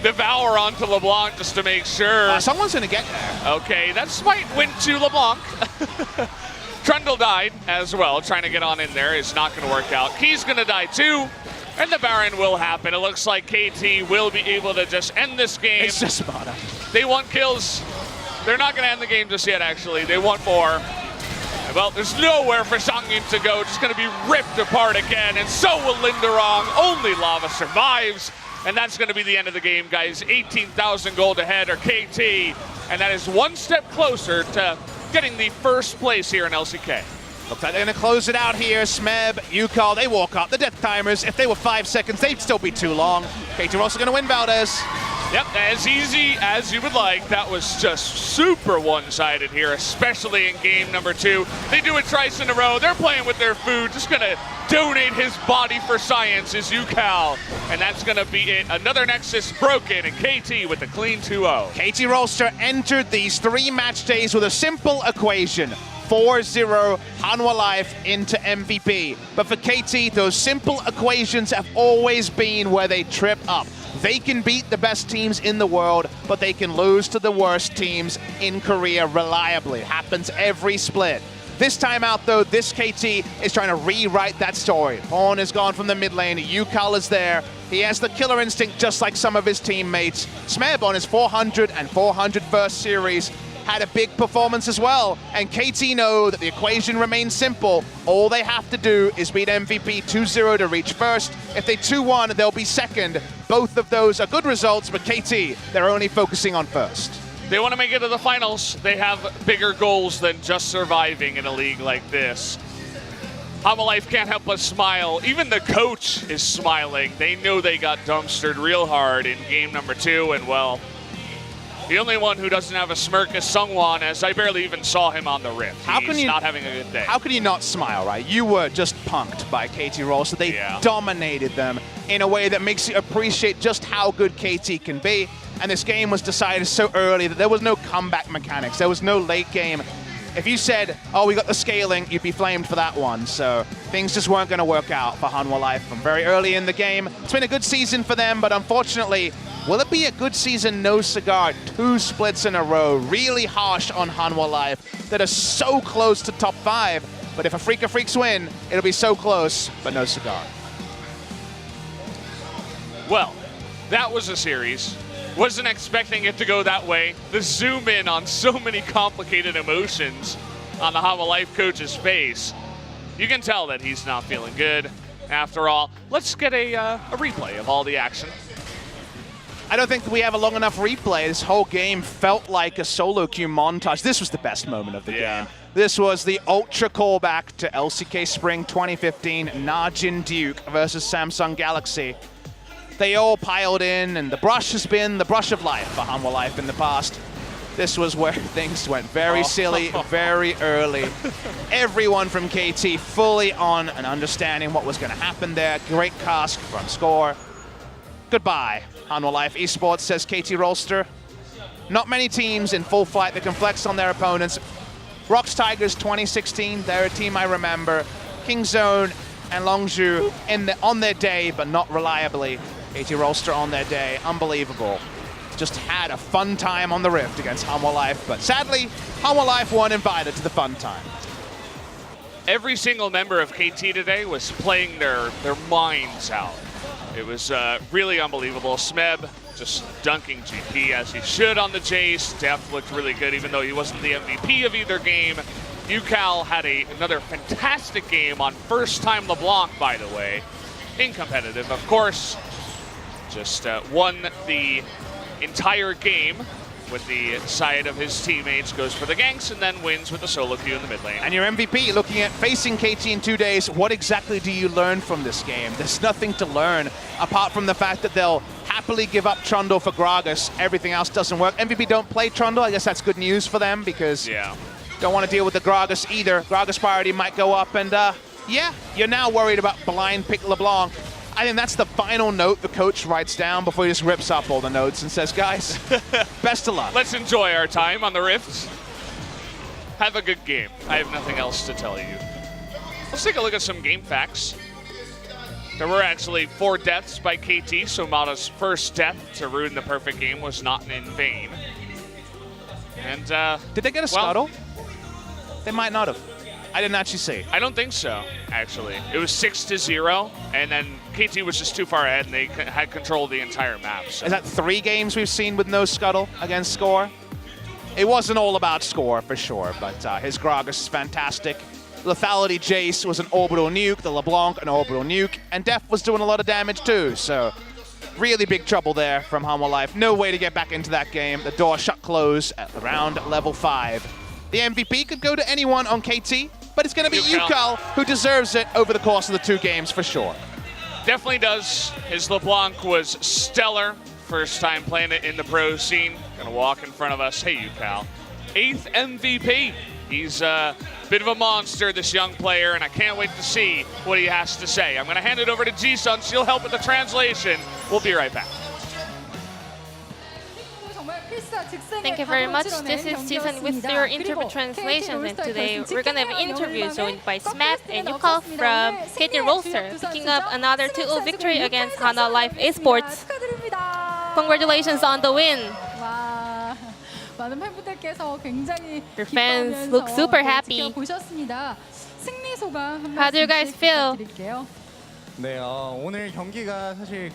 Devour onto LeBlanc just to make sure. Someone's going to get there. Okay, that smite went to LeBlanc. Trundle died as well, trying to get on in there. It's not going to work out. Key's going to die too, and the Baron will happen. It looks like KT will be able to just end this game. It's just Sparta. They want kills. They're not going to end the game just yet, actually. They want more. Well, there's nowhere for Songyun to go. Just going to be ripped apart again, and so will Linderong. Only Lava survives, and that's going to be the end of the game, guys. 18,000 gold ahead, or KT, and that is one step closer to getting the first place here in LCK. Looks like they're going to close it out here. Smeb, Yukal, they walk up. The death timers, if they were 5 seconds, they'd still be too long. KT are also going to win Valdez. Yep, as easy as you would like. That was just super one-sided here, especially in game number 2. They do it twice in a row. They're playing with their food. Just going to donate his body for science is Yukal. And that's going to be it. Another Nexus broken, and KT with a clean 2-0. KT Rolster entered these 3 match days with a simple equation. 4-0 Hanwha Life into MVP. But for KT, those simple equations have always been where they trip up. They can beat the best teams in the world, but they can lose to the worst teams in Korea reliably. Happens every split. This time out, though, this KT is trying to rewrite that story. Pawn is gone from the mid lane. Yukal is there. He has the killer instinct just like some of his teammates. Smeb on his 400 and 400 first series had a big performance as well. And KT know that the equation remains simple. All they have to do is beat MVP 2-0 to reach first. If they 2-1, they'll be second. Both of those are good results, but KT, they're only focusing on first. They want to make it to the finals. They have bigger goals than just surviving in a league like this. Hanwha Life can't help but smile. Even the coach is smiling. They know they got dumpstered real hard in game number 2, and well, the only one who doesn't have a smirk is Sungwon, as I barely even saw him on the Rift. He's not having a good day. How can you not smile, right? You were just punked by KT Rolster. They dominated them in a way that makes you appreciate just how good KT can be. And this game was decided so early that there was no comeback mechanics. There was no late game. If you said, oh, we got the scaling, you'd be flamed for that one. So things just weren't going to work out for Hanwha Life from very early in the game. It's been a good season for them, but unfortunately, will it be a good season? No cigar. 2 splits in a row. Really harsh on Hanwha Life that are so close to top 5. But if a Freak of Freaks win, it'll be so close, but no cigar. Well, that was a series. Wasn't expecting it to go that way. The zoom in on so many complicated emotions on the Hanwha Life coach's face. You can tell that he's not feeling good. After all, let's get a replay of all the action. I don't think we have a long enough replay. This whole game felt like a solo queue montage. This was the best moment of the game. This was the ultra callback to LCK Spring 2015, Najin Duke versus Samsung Galaxy. They all piled in, and the brush has been the brush of life for Hanwha Life in the past. This was where things went very silly, very early. Everyone from KT fully on and understanding what was going to happen there. Great cast from Score. Goodbye, Hanwha Life. Esports, says KT Rolster. Not many teams in full flight that can flex on their opponents. Rocks Tigers 2016, they're a team I remember. Kingzone and Longzhu on their day, but not reliably. KT Rolster on their day, unbelievable. Just had a fun time on the Rift against Hanwha Life, but sadly, Hanwha Life weren't invited to the fun time. Every single member of KT today was playing their minds out. It was really unbelievable. Smeb just dunking GP as he should on the Jace. Def looked really good, even though he wasn't the MVP of either game. Yukal had another fantastic game on first time LeBlanc, by the way. In competitive, of course. Just won the entire game with the side of his teammates, goes for the ganks, and then wins with the solo queue in the mid lane. And your MVP, looking at facing KT in 2 days, what exactly do you learn from this game? There's nothing to learn, apart from the fact that they'll happily give up Trundle for Gragas. Everything else doesn't work. MVP don't play Trundle. I guess that's good news for them, because don't want to deal with the Gragas either. Gragas priority might go up, and yeah, you're now worried about blind pick LeBlanc. I think that's the final note the coach writes down before he just rips up all the notes and says, guys, best of luck. Let's enjoy our time on the Rift. Have a good game. I have nothing else to tell you. Let's take a look at some game facts. There were actually 4 deaths by KT, so Mata's first death to ruin the perfect game was not in vain. And did they get a scuttle? They might not have. I didn't actually see. I don't think so, actually. It was 6-0, and then KT was just too far ahead, and they had control of the entire map. So. Is that 3 games we've seen with no scuttle against Score? It wasn't all about Score, for sure, but his Gragas is fantastic. Lethality Jace was an orbital nuke, the LeBlanc an orbital nuke, and Def was doing a lot of damage too, so really big trouble there from Hanwha Life. No way to get back into that game. The door shut close at around level 5. The MVP could go to anyone on KT, but it's going to be Yukal who deserves it over the course of the 2 games for sure. Definitely does. His LeBlanc was stellar. First time playing it in the pro scene. Gonna walk in front of us. Hey, Yukal. 8th MVP. He's a bit of a monster, this young player, and I can't wait to see what he has to say. I'm gonna hand it over to Ji-sun. She'll help with the translation. We'll be right back. Thank you very much. This is Ji-sun with your interpret translations, and today we're going to have an interview joined by Smeb and Yukal from KT Rolster, picking up another 2-0 victory against Hanwha Life Esports. Congratulations on the win. 많은 팬분들께서 굉장히 Your fans 기뻐하면서 look super happy. 지켜보셨습니다. 승리 소감 한 How do you guys 말씀씩 feel? 부탁드릴게요. 네, 오늘 경기가 사실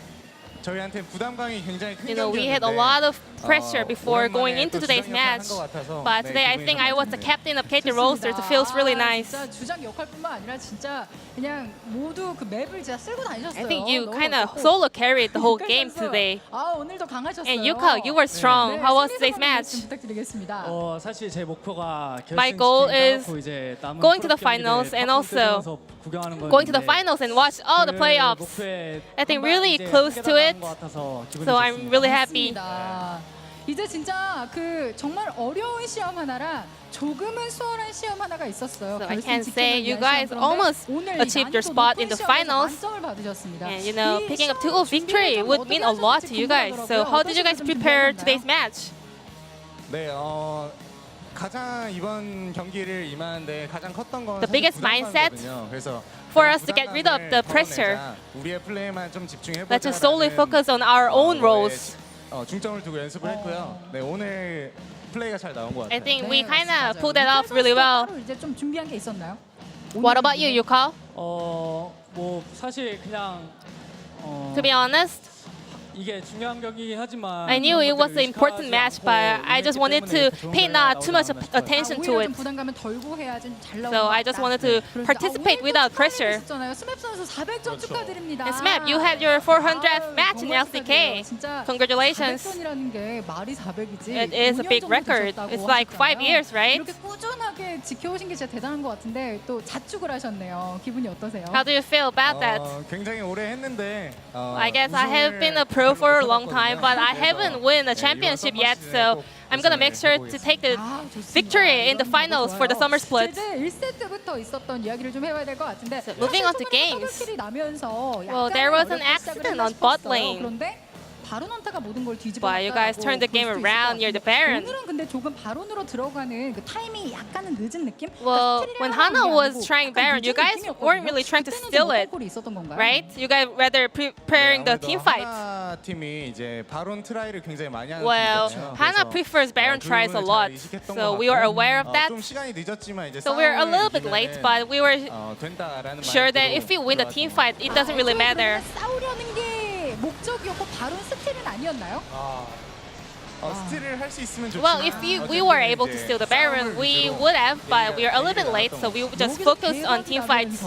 저희한테 부담감이 굉장히 큰 You know, we had a 경기였는데 lot of pressure before going 오랜만에 into 또 today's 주장 역할을 match. 한것 같아서 But today I 기분이 think I was the 상당히 captain of KT Rolster, so it feels really nice. 진짜 주장 역할뿐만 아니라 진짜 그냥 모두 그 맵을 진짜 쓸고 다니셨어요. I think you 너무 kind of 멋졌고. solo carried the whole game 선수, today. 아, 오늘도 강하셨어요. And Yuka, you were strong. 네, How was 승리 today's 소감 match? 말씀 부탁드리겠습니다. 사실 제 목표가 My goal is going to the finals finals and also going to the finals and watch all the playoffs. I think really close to it. So I'm really happy. 맞습니다. 이제 진짜 그 정말 어려운 시험 하나랑 조금은 수월한 시험 하나가 있었어요. So I 결승 can say 직행을 you 위한 guys 시험. almost 그런데 오늘 achieved your 난이도 spot in 높은 the 시험에서 finals. 만점을 받으셨습니다. And you know, 이 picking up 시험 2-0 victory 준비를 would 좀 mean a 어떻게 lot to you guys. So how did you guys prepare today's match? 네, 가장 이번 경기를 임하는데 가장 컸던 건 The biggest mindset 그래서 for us to get rid of the pressure. 우리의 플레이만 좀 집중해 보자. Let's just solely focus on our own roles. 중점을 두고 연습을 했고요. 네, 오늘 플레이가 잘 나온 것 같아요. I think 네, we kind 맞아요. of pulled that off really well. 따로 이제 좀 준비한 게 있었나요? What about you, Yuka? 뭐 사실 그냥 To be honest, 이게 중요한 경기긴 하지만 I knew it was an important match, but I just wanted to pay not too much attention to 오히려 it. 좀 부담감을 덜고 해야지 잘 나오는 So 것 I just 같다. wanted to 그런데 participate 오늘도 without 처음에 pressure. 있었잖아요. 스맵 선수 400점 축하드립니다. And Smap, you had your 400th 아유, match in 정말 LCK. 축하드려요. 진짜 Congratulations. 400점이라는 게 말이 400이지. It is a big record. It's like 5 years, right? 이렇게 꾸준하게 지켜오신 게 진짜 대단한 것 같은데 또 자축을 하셨네요. 기분이 어떠세요? How do you feel about that? 굉장히 오래 했는데 I guess I have been a pro for a long time, but I haven't won a championship yet, so I'm gonna make sure to take the 아, 좋습니다. victory in the 이런 finals 거 for the 좋아요. summer split. 이제 1세트부터 있었던 이야기를 좀 해봐야 될 것 같은데 So moving on to 사실 초반에 games. 더블킬이 나면서 Well, there was an 약간은 어렵게 accident 시작을 on bot 했었어요. lane. 그런데 바론한타가 모든 걸 뒤집어 But you guys turned the game around near the Baron. 오늘은 근데 조금 바론으로 들어가는 그 타이밍이 약간은 늦은 느낌? Well, 그러니까 when 스틸이라고 하는 Hanwha 게 was 아니고 trying 약간 Baron, you 늦은 guys 느낌이었거든요. weren't really trying to 그때는 steal 좀 it, 콜이 있었던 건가요? right? You guys rather preparing the team fight. 하나 팀이 이제 바론 트라이를 굉장히 많이 하는 Well, 팀이거든요. Hana 그래서, prefers Baron 그 tries a 부분을 lot, 잘 이식했던 so 것 we were 같고, aware of that. 좀 시간이 늦었지만 이제 So we were a 싸움을 little bit late, 이기면은, but we were 된다라는 sure that 마인드로 if we win the team 들어갔던 fight, it doesn't really matter. 싸우려는 게 목적이었고 바론 스틸은 아니었나요? 스틸을 할 수 있으면 좋지만 Well, if we were able to steal the Baron, we would have, but we were a little bit late, so we just focused on team fights.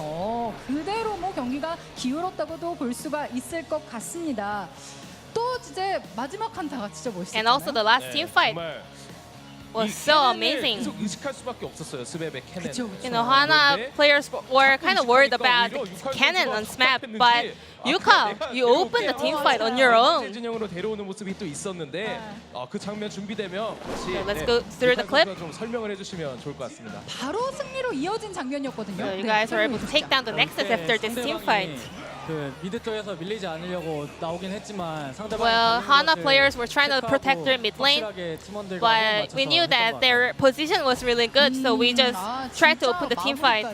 그대로 뭐 경기가 기울었다고도 볼 수가 있을 것 같습니다. 또 이제 마지막 한타가 진짜 멋있었잖아요. And also the last team fight was so amazing. 계속 의식할 수밖에 없었어요. 스맵의 캐넨. 그쵸, You know, Hana players were kind of worried about the cannon on Smap, but Yuka, you opened the team fight on your own. 진영으로 데려오는 모습이 또 있었는데 그 장면 준비되면 같이 let's go through the clip. 좀 설명을 해주시면 좋을 것 같습니다. 바로 승리로 이어진 장면이었거든요. So you guys were able to take down the Nexus after this team fight. 그 미드 쪽에서 밀리지 않으려고 나오긴 했지만 상대방이 Well, 걸리는 Hana 것을 players were trying to protect their mid lane, 확실하게 팀원들과 but we knew that their position was really good, so we just tried to open the team fight.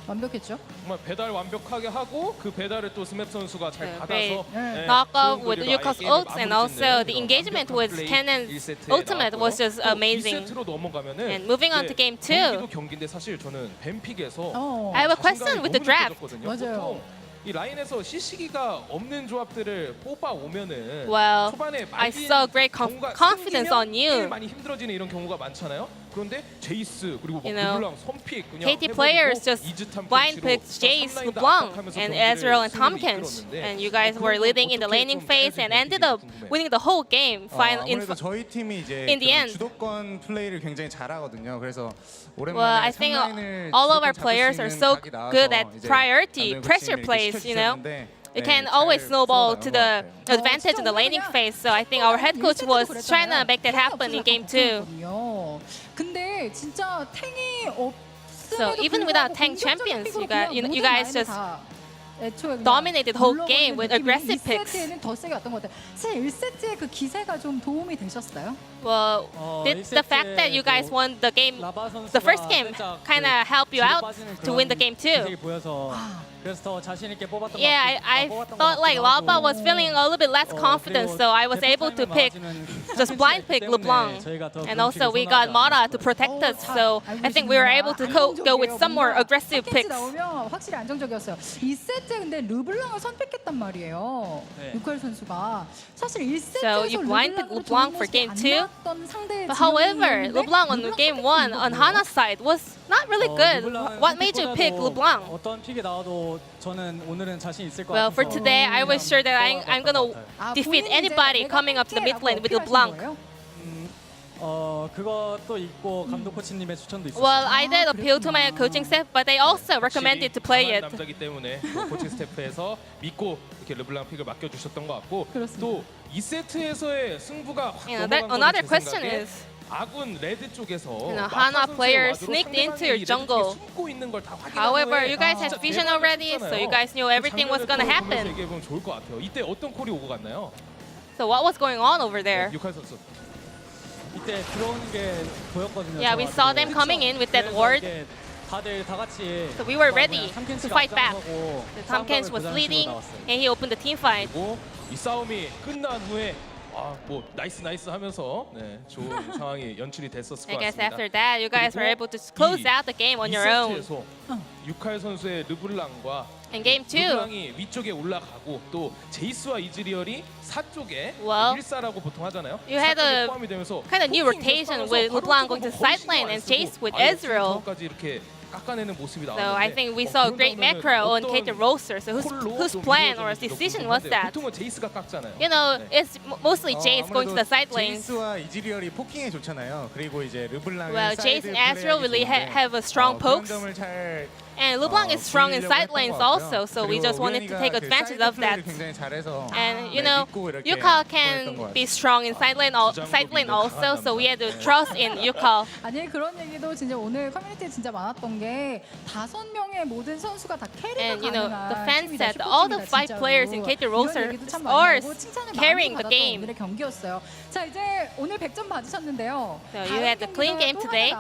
완벽했죠? 정말 배달 완벽하게 하고 그 배달을 또 스맵 선수가 잘 네, 받아서 네. Knockout 좋은 with 거리로 Yuka's 아예 ults, and 마무리 also 짓는 the 그런 engagement 완벽한 with 플레이 Cannon's 1세트에 ultimate was 나왔고요. just 또 amazing. 2세트로 넘어가면은 And moving on to game 2. 경기도 경기인데 사실 저는 뱀픽에서 I have a question with the draft. 맞아요. 이 라인에서 CC기가 없는 조합들을 뽑아 오면은 Well, 초반에 I saw great confidence on you. 많이 힘들어지는 이런 경우가 많잖아요. 그런데 제이스 그리고 You know, 르블랑 선픽 그냥 KT 해버리고 players just 이즈탄 blind 펀치로 picked Jace, 탑라인도 LeBlanc, 압박하면서 and 경기를 Ezreal and 승리로 Tompkins, 이끌었는데 and you guys were 그런 건 leading in the 어떻게 laning 좀 phase and ended up 궁금해요. winning the whole game. 아무래도 저희 팀이 이제 in the 그런 end. 주도권 플레이를 굉장히 잘하거든요. 그래서 Well, 오랜만에 I think 상라인을 all of our 주도권 잡을 수 players are 있는 so 각이 나와서 good at 이제 priority 안del구 pressure 팀이 이렇게 plays, you know. 시켜주셨는데, It 네, can 잘 always snowball 풀어나간 to 것 the 같아요. advantage in the laning phase. So I think our head coach was trying to make that happen in game 2. 근데 진짜 탱이 없음에도 So even without 불구하고 tank 공격적인 champions, 픽으로 you guys 그냥 모든 just 라인을 다 dominated the whole game with aggressive picks. 2세트에는 더 세게 왔던 것 같아요. 사실 1세트의 그 기세가 좀 도움이 되셨어요? Well, did the fact that you guys won the game, the first game, kind of help you out to win the game too? Yeah, I thought like Lava was feeling a little bit less confident, so I was able to just blind pick LeBlanc. And also we got Mara to protect us, so I think we were able to go with some more aggressive picks. 나오면 확실히 안정적이었어요. 2세트에 근데 르블랑을 선택했단 말이에요. 유칼 선수가 사실 1세트에서 So you blind pick LeBlanc for game 2. 상대의 But however, LeBlanc on game 1 on Hanwha's side was not really good. What made you pick LeBlanc? Well, for today, I was sure that I'm gonna defeat anybody coming up the mid lane with LeBlanc. Well, I did appeal to my coaching staff, but they also recommended to play it. 남자기 때문에 코칭 스태프에서 믿고 이렇게 르블랑 픽을 맡겨주셨던 것 같고 또 2세트에서의 승부가 확 넘어간 Another 거는 제 question 생각에 is, 아군 레드 쪽에서 Hanwha players sneaked into your jungle. 숨고 있는 걸 다 확인한 However, 후에 you guys had 진짜 vision 대박을 already, so you 쳤잖아요. guys knew everything was gonna 장면을 happen. 보면서 얘기해보면 좋을 것 같아요. 이때 어떤 콜이 오고 갔나요? So what was going on over there? 유칼 선수. Yeah, we saw them coming in with that ward. So we were ready to fight back. So Tom Kench was leading, and he opened the team fight. 그리고 이 싸움이 끝난 후에 뭐 나이스 하면서 좋은 상황이 연출이 됐었을 I 것 guess 같습니다. after that, you guys were able to close out the game on your own. 2세트에서 유칼 선수의 르블랑과 In game 2, 르블랑이 위쪽에 올라가고 또 제이스와 이즈리얼이 사 쪽에 Well, 1사라고 보통 하잖아요. you had a 포함이 되면서 kind of new rotation with LeBlanc going to side lane and Jace with Ezreal. 까지 이렇게 깎아내는 모습이 So 나오는데 I think we saw a great macro on KT Rolster. So whose plan or decision was that? 보통은 제이스가 깎잖아요. You know, it's mostly Jace going to the side lanes. 제이스와 이즈리얼이 포킹에 좋잖아요. 그리고 이제 르블랑은 Well, Jace 사이드 and Ezreal really 플레이하기 have a strong 그런 pokes. 점을 잘 And LeBlanc is strong in side lanes also, so we just wanted to take advantage of that. And you know, Yukal can be strong in side lane also, so we had to trust in Yukal. 아니 그런 얘기도 진짜 오늘 커뮤니티에 진짜 많았던 게 5명의 모든 선수가 다 캐리가 And you know, the 가능한 fans 팀이다, said all the 슈퍼팀이다, 5 진짜로. players in KT Rolster 이런 얘기도 참 많이 are 나오고 칭찬을 많이 carrying the 받았던 game. 오늘의 경기였어요. 자 이제 오늘 100점 받으셨는데요. So you had a clean game today,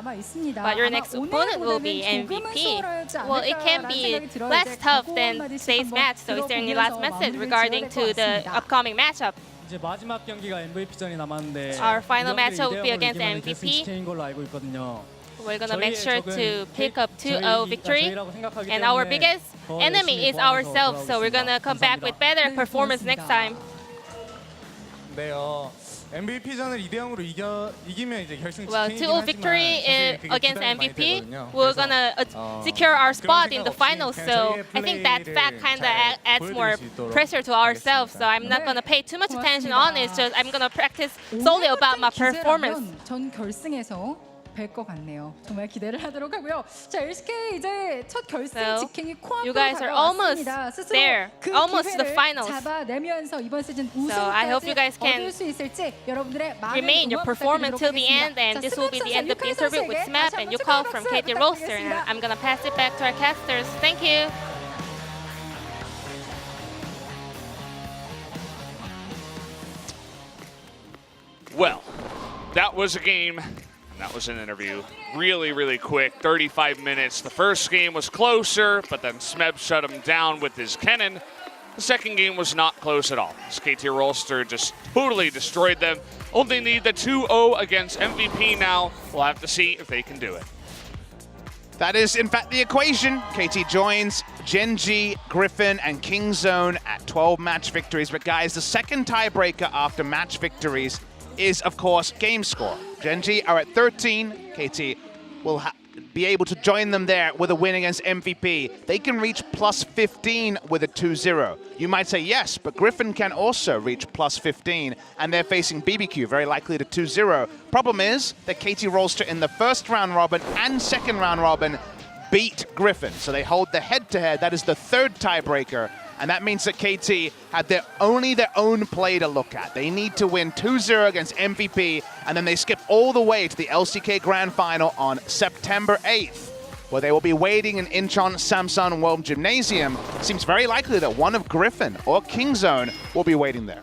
but your next opponent will be MVP. Well, it can be less tough than today's match. So is there any last message regarding to the upcoming matchup? 이제 마지막 경기가 MVP전이 남았는데 Our final 이 경기를 matchup will be 2대0으로 against 이기면 MVP. 결승시키는 걸로 알고 있거든요. We're gonna make sure to pick up 2-0 저희가 victory. 저희라고 생각하기 And our 때문에 biggest 더 enemy 열심히 is ourselves. So we're 도와서 gonna come back with better performance next time. 네요. MVP전을 2대0으로 이기면 이제 결승 Well, 직행이긴 2-0 victory 하지만 사실 그게 against 부담이 많이 MVP, 되거든요. we're 그래서, gonna secure our spot in the 생각 finals. 없이 So 그냥 I think that 저희의 fact kind of 플레이를 adds 잘 more 보여드릴 수 있도록 pressure to ourselves. So I'm not gonna pay too much attention on it. It's just I'm gonna practice solely about my performance. 전 결승에서 뵐 것 같네요. 정말 기대를 하도록 하고요. 자, LCK 이제 첫 결승 So, 직행이 코앞으로 you guys are almost 다가왔습니다. 스스로 there, 그 almost to the 기회를 finals. 잡아내면서 이번 시즌 I hope you guys 우승까지 can 얻을 수 있을지 여러분들의 많은 Remain your 응원 performance till the 부탁드리도록 end, and 하겠습니다. this will be the end of the 유칼 interview with 선수에게 Smap 다시 and 한번 Yukal 축하의 from 박수 KT Rolster. And 부탁드리겠습니다. I'm gonna pass it back to our casters. Thank you. Well, that was a game, and that was an interview. Really, really quick, 35 minutes. The first game was closer, but then Smeb shut him down with his cannon. The second game was not close at all. KT Rolster just totally destroyed them. Only need the 2-0 against MVP now. We'll have to see if they can do it. That is, in fact, the equation. KT joins Genji, Griffin, and Kingzone at 12 match victories. But guys, the second tiebreaker after match victories is, of course, game score. Genji are at 13. KT will be able to join them there with a win against MVP. They can reach plus 15 with a 2-0. You might say yes, but Griffin can also reach plus 15, and they're facing BBQ, very likely to 2-0. Problem is that KT Rolster in the first round robin and second round robin beat Griffin, so they hold the head-to-head. That is the third tiebreaker, and that means that KT had only their own play to look at. They need to win 2-0 against MVP, and then they skip all the way to the LCK Grand Final on September 8th. where they will be waiting in Incheon Samsung World Gymnasium. Seems very likely that one of Griffin or Kingzone will be waiting there.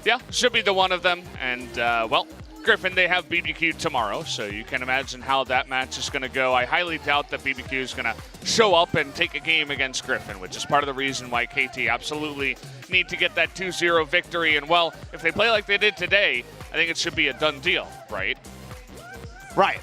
Yeah, should be the one of them. And, well, Griffin, they have BBQ tomorrow, so you can imagine how that match is going to go. I highly doubt that BBQ is going to show up and take a game against Griffin, which is part of the reason why KT absolutely need to get that 2-0 victory. And, well, if they play like they did today, I think it should be a done deal, right? Right.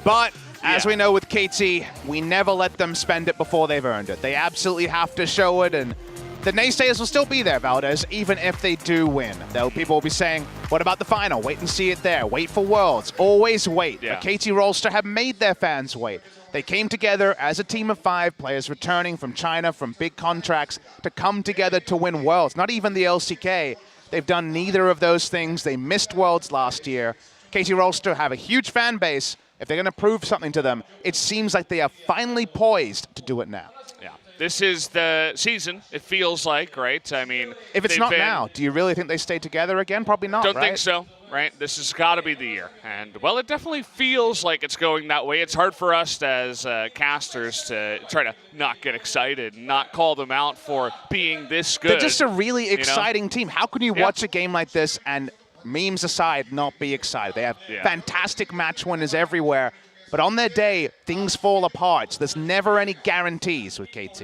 But as we know with KT, we never let them spend it before they've earned it. They absolutely have to show it, and the naysayers will still be there, Valdez, even if they do win. Though people will be saying, what about the final? Wait and see it there. Wait for Worlds. Always wait. Yeah. But KT Rolster have made their fans wait. They came together as a team of 5 players returning from China from big contracts to come together to win Worlds. Not even the LCK. They've done neither of those things. They missed Worlds last year. KT Rolster have a huge fan base. If they're going to prove something to them, it seems like they are finally poised to do it now. Yeah. This is the season, it feels like, right? I mean, if it's not now, do you really think they stay together again? Probably not, Don't right? think so, right? This has got to be the year. And, well, it definitely feels like it's going that way. It's hard for us as casters to try to not get excited, not call them out for being this good. They're just a really exciting team. How can you watch a game like this and, memes aside, not be excited? They have fantastic match winners everywhere. But on their day, things fall apart. So there's never any guarantees with KT.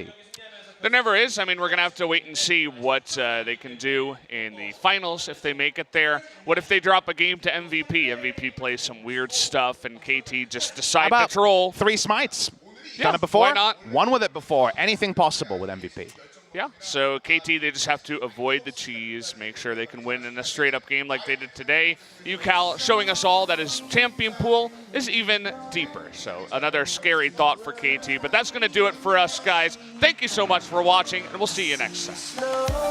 There never is. I mean, we're going to have to wait and see what they can do in the finals if they make it there. What if they drop a game to MVP? MVP plays some weird stuff and KT just decide to troll. 3 smites. Yeah, done it before. why not? Won with it before. Anything possible with MVP. Yeah, so KT, they just have to avoid the cheese, make sure they can win in a straight-up game like they did today. UCal showing us all that his champion pool is even deeper. So another scary thought for KT, but that's going to do it for us, guys. Thank you so much for watching, and we'll see you next time.